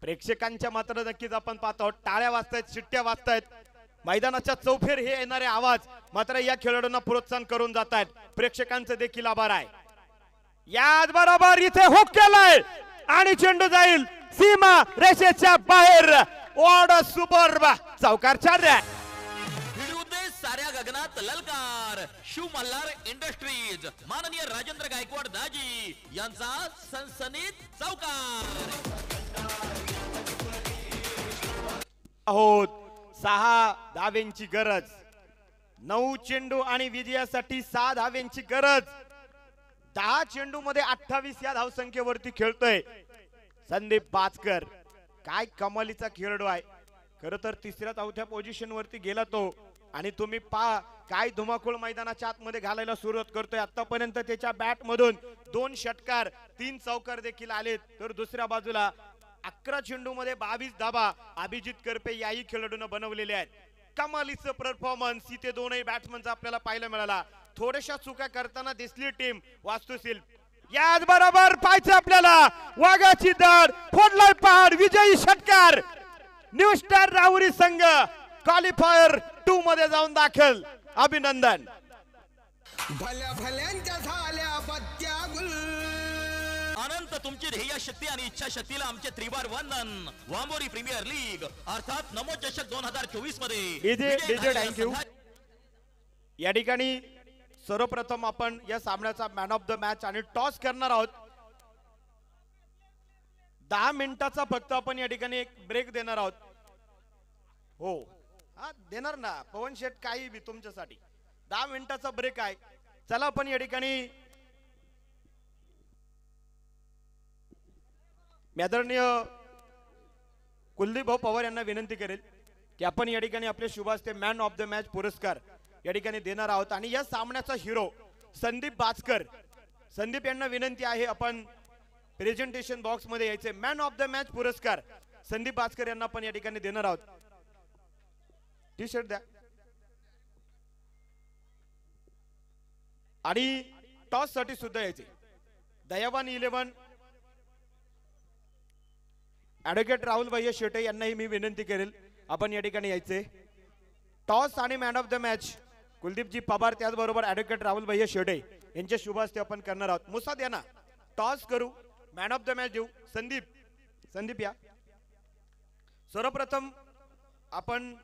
प्रेक्षकांच्या मात्र नक्कीच आपण पाहत आहोत टाळ्या वाजतायत, शिट्ट्या वाजतायत. मैदानाच्या चौफेर हे येणारे आवाज मात्र या खेळाडूंना प्रोत्साहन करून जात आहेत. प्रेक्षकांचं देखील आभार आहे. याच बरोबर इथे हुक केलाय आणि चेंडू जाईल सीमा रेषेच्या बाहेर. ओड सुपर्ब, चौकार 4 रन. भिडूदे साऱ्या गगनात ललकार. शिव मल्हार इंडस्ट्रीज माननीय राजेंद्र गायकवाड दाजी यांचा सनसनीत चौकार. आहोत 6 धाव्यांची गरज. 9 चेंडू आणि विजयासाठी 6 धाव्यांची गरज. 10 चेंडू मध्ये 28 या धावसंख्येवरती खेळतोय संदीप बाचकर. काय कमालीचा खेळाडू आहे. खरं तर 3ऱ्या-4थ्या पोझिशन वरती गेला तो आणि तुम्ही पहा काय धुमाकूळ मैदानाच्या आतमध्ये घालायला सुरुवात करतोय. आतापर्यंत त्याच्या बॅट मधून 2 षटकार 3 चौकार देखील आलेत. तर दुसऱ्या बाजूला 11 चेंडू मध्ये 22 धाबा अभिजित करपे याही खेळाडूंना बनवलेले आहेत. कमालीचं परफॉर्मन्स इथे दोनही बॅट्समनचा आपल्याला पाहायला मिळाला. थोड्याशा चुका करताना दिसली टीम वास्तुशील. याच बरोबर पाहायचं आपल्याला वाघाची दड, फोडलाय पहाड, विजयी षटकार. न्यू स्टार राहुरी संघ क्वालिफायर 2 मध्ये जाऊन दाखल. अभिनंदन. भल्या भल्यांच्या झाल्या बत्त्या गुल. अनंत तुमची ध्येय शक्ती आणि इच्छा शक्तीला आमचे त्रिवार वंदन. वांबोरी प्रीमियर लीग अर्थात नमो चषक 2024 मध्ये डीजे थँक्यू. या ठिकाणी सर्वप्रथम आपण या सामन्याचा मॅन ऑफ द मॅच आणि टॉस करणार आहोत. 10 मिनिटाचा फक्त आपण या ठिकाणी एक ब्रेक देणार आहोत. हो हा देणार ना पवन शेठ, काही बी तुमच्यासाठी 10 मिनिटाचा ब्रेक आहे. चला आपण या ठिकाणी आदरणीय कुलदीप भाऊ पवार यांना विनंती करेल की आपण या ठिकाणी आपले शुभ हस्ते मॅन ऑफ द मॅच पुरस्कार या ठिकाणी देणार आहोत. आणि या सामन्याचा हिरो संदीप बाचकर. संदीप यांना विनंती आहे आपण प्रेझेंटेशन बॉक्स मध्ये यायचे. मॅन ऑफ द मॅच पुरस्कार संदीप बाचकर यांना आपण या ठिकाणी देणार आहोत. टी शर्ट द्या. आणि टॉस साठी सुद्धा यायचे. दयावान 11 ऍडव्होकेट राहुल भैया शेटे यांनाही मी विनंती करेल आपण या ठिकाणी यायचे. टॉस आणि man of the match Kuldeepji Pawar त्याचबरोबर ऍडव्होकेट राहुल भैया शेटे यांच्या शुभ हस्ते आपण करणार आहोत. मुसा द्या ना. टॉस करू, मॅन ऑफ द मॅच देऊ. संदीप या. सर्वप्रथम आपण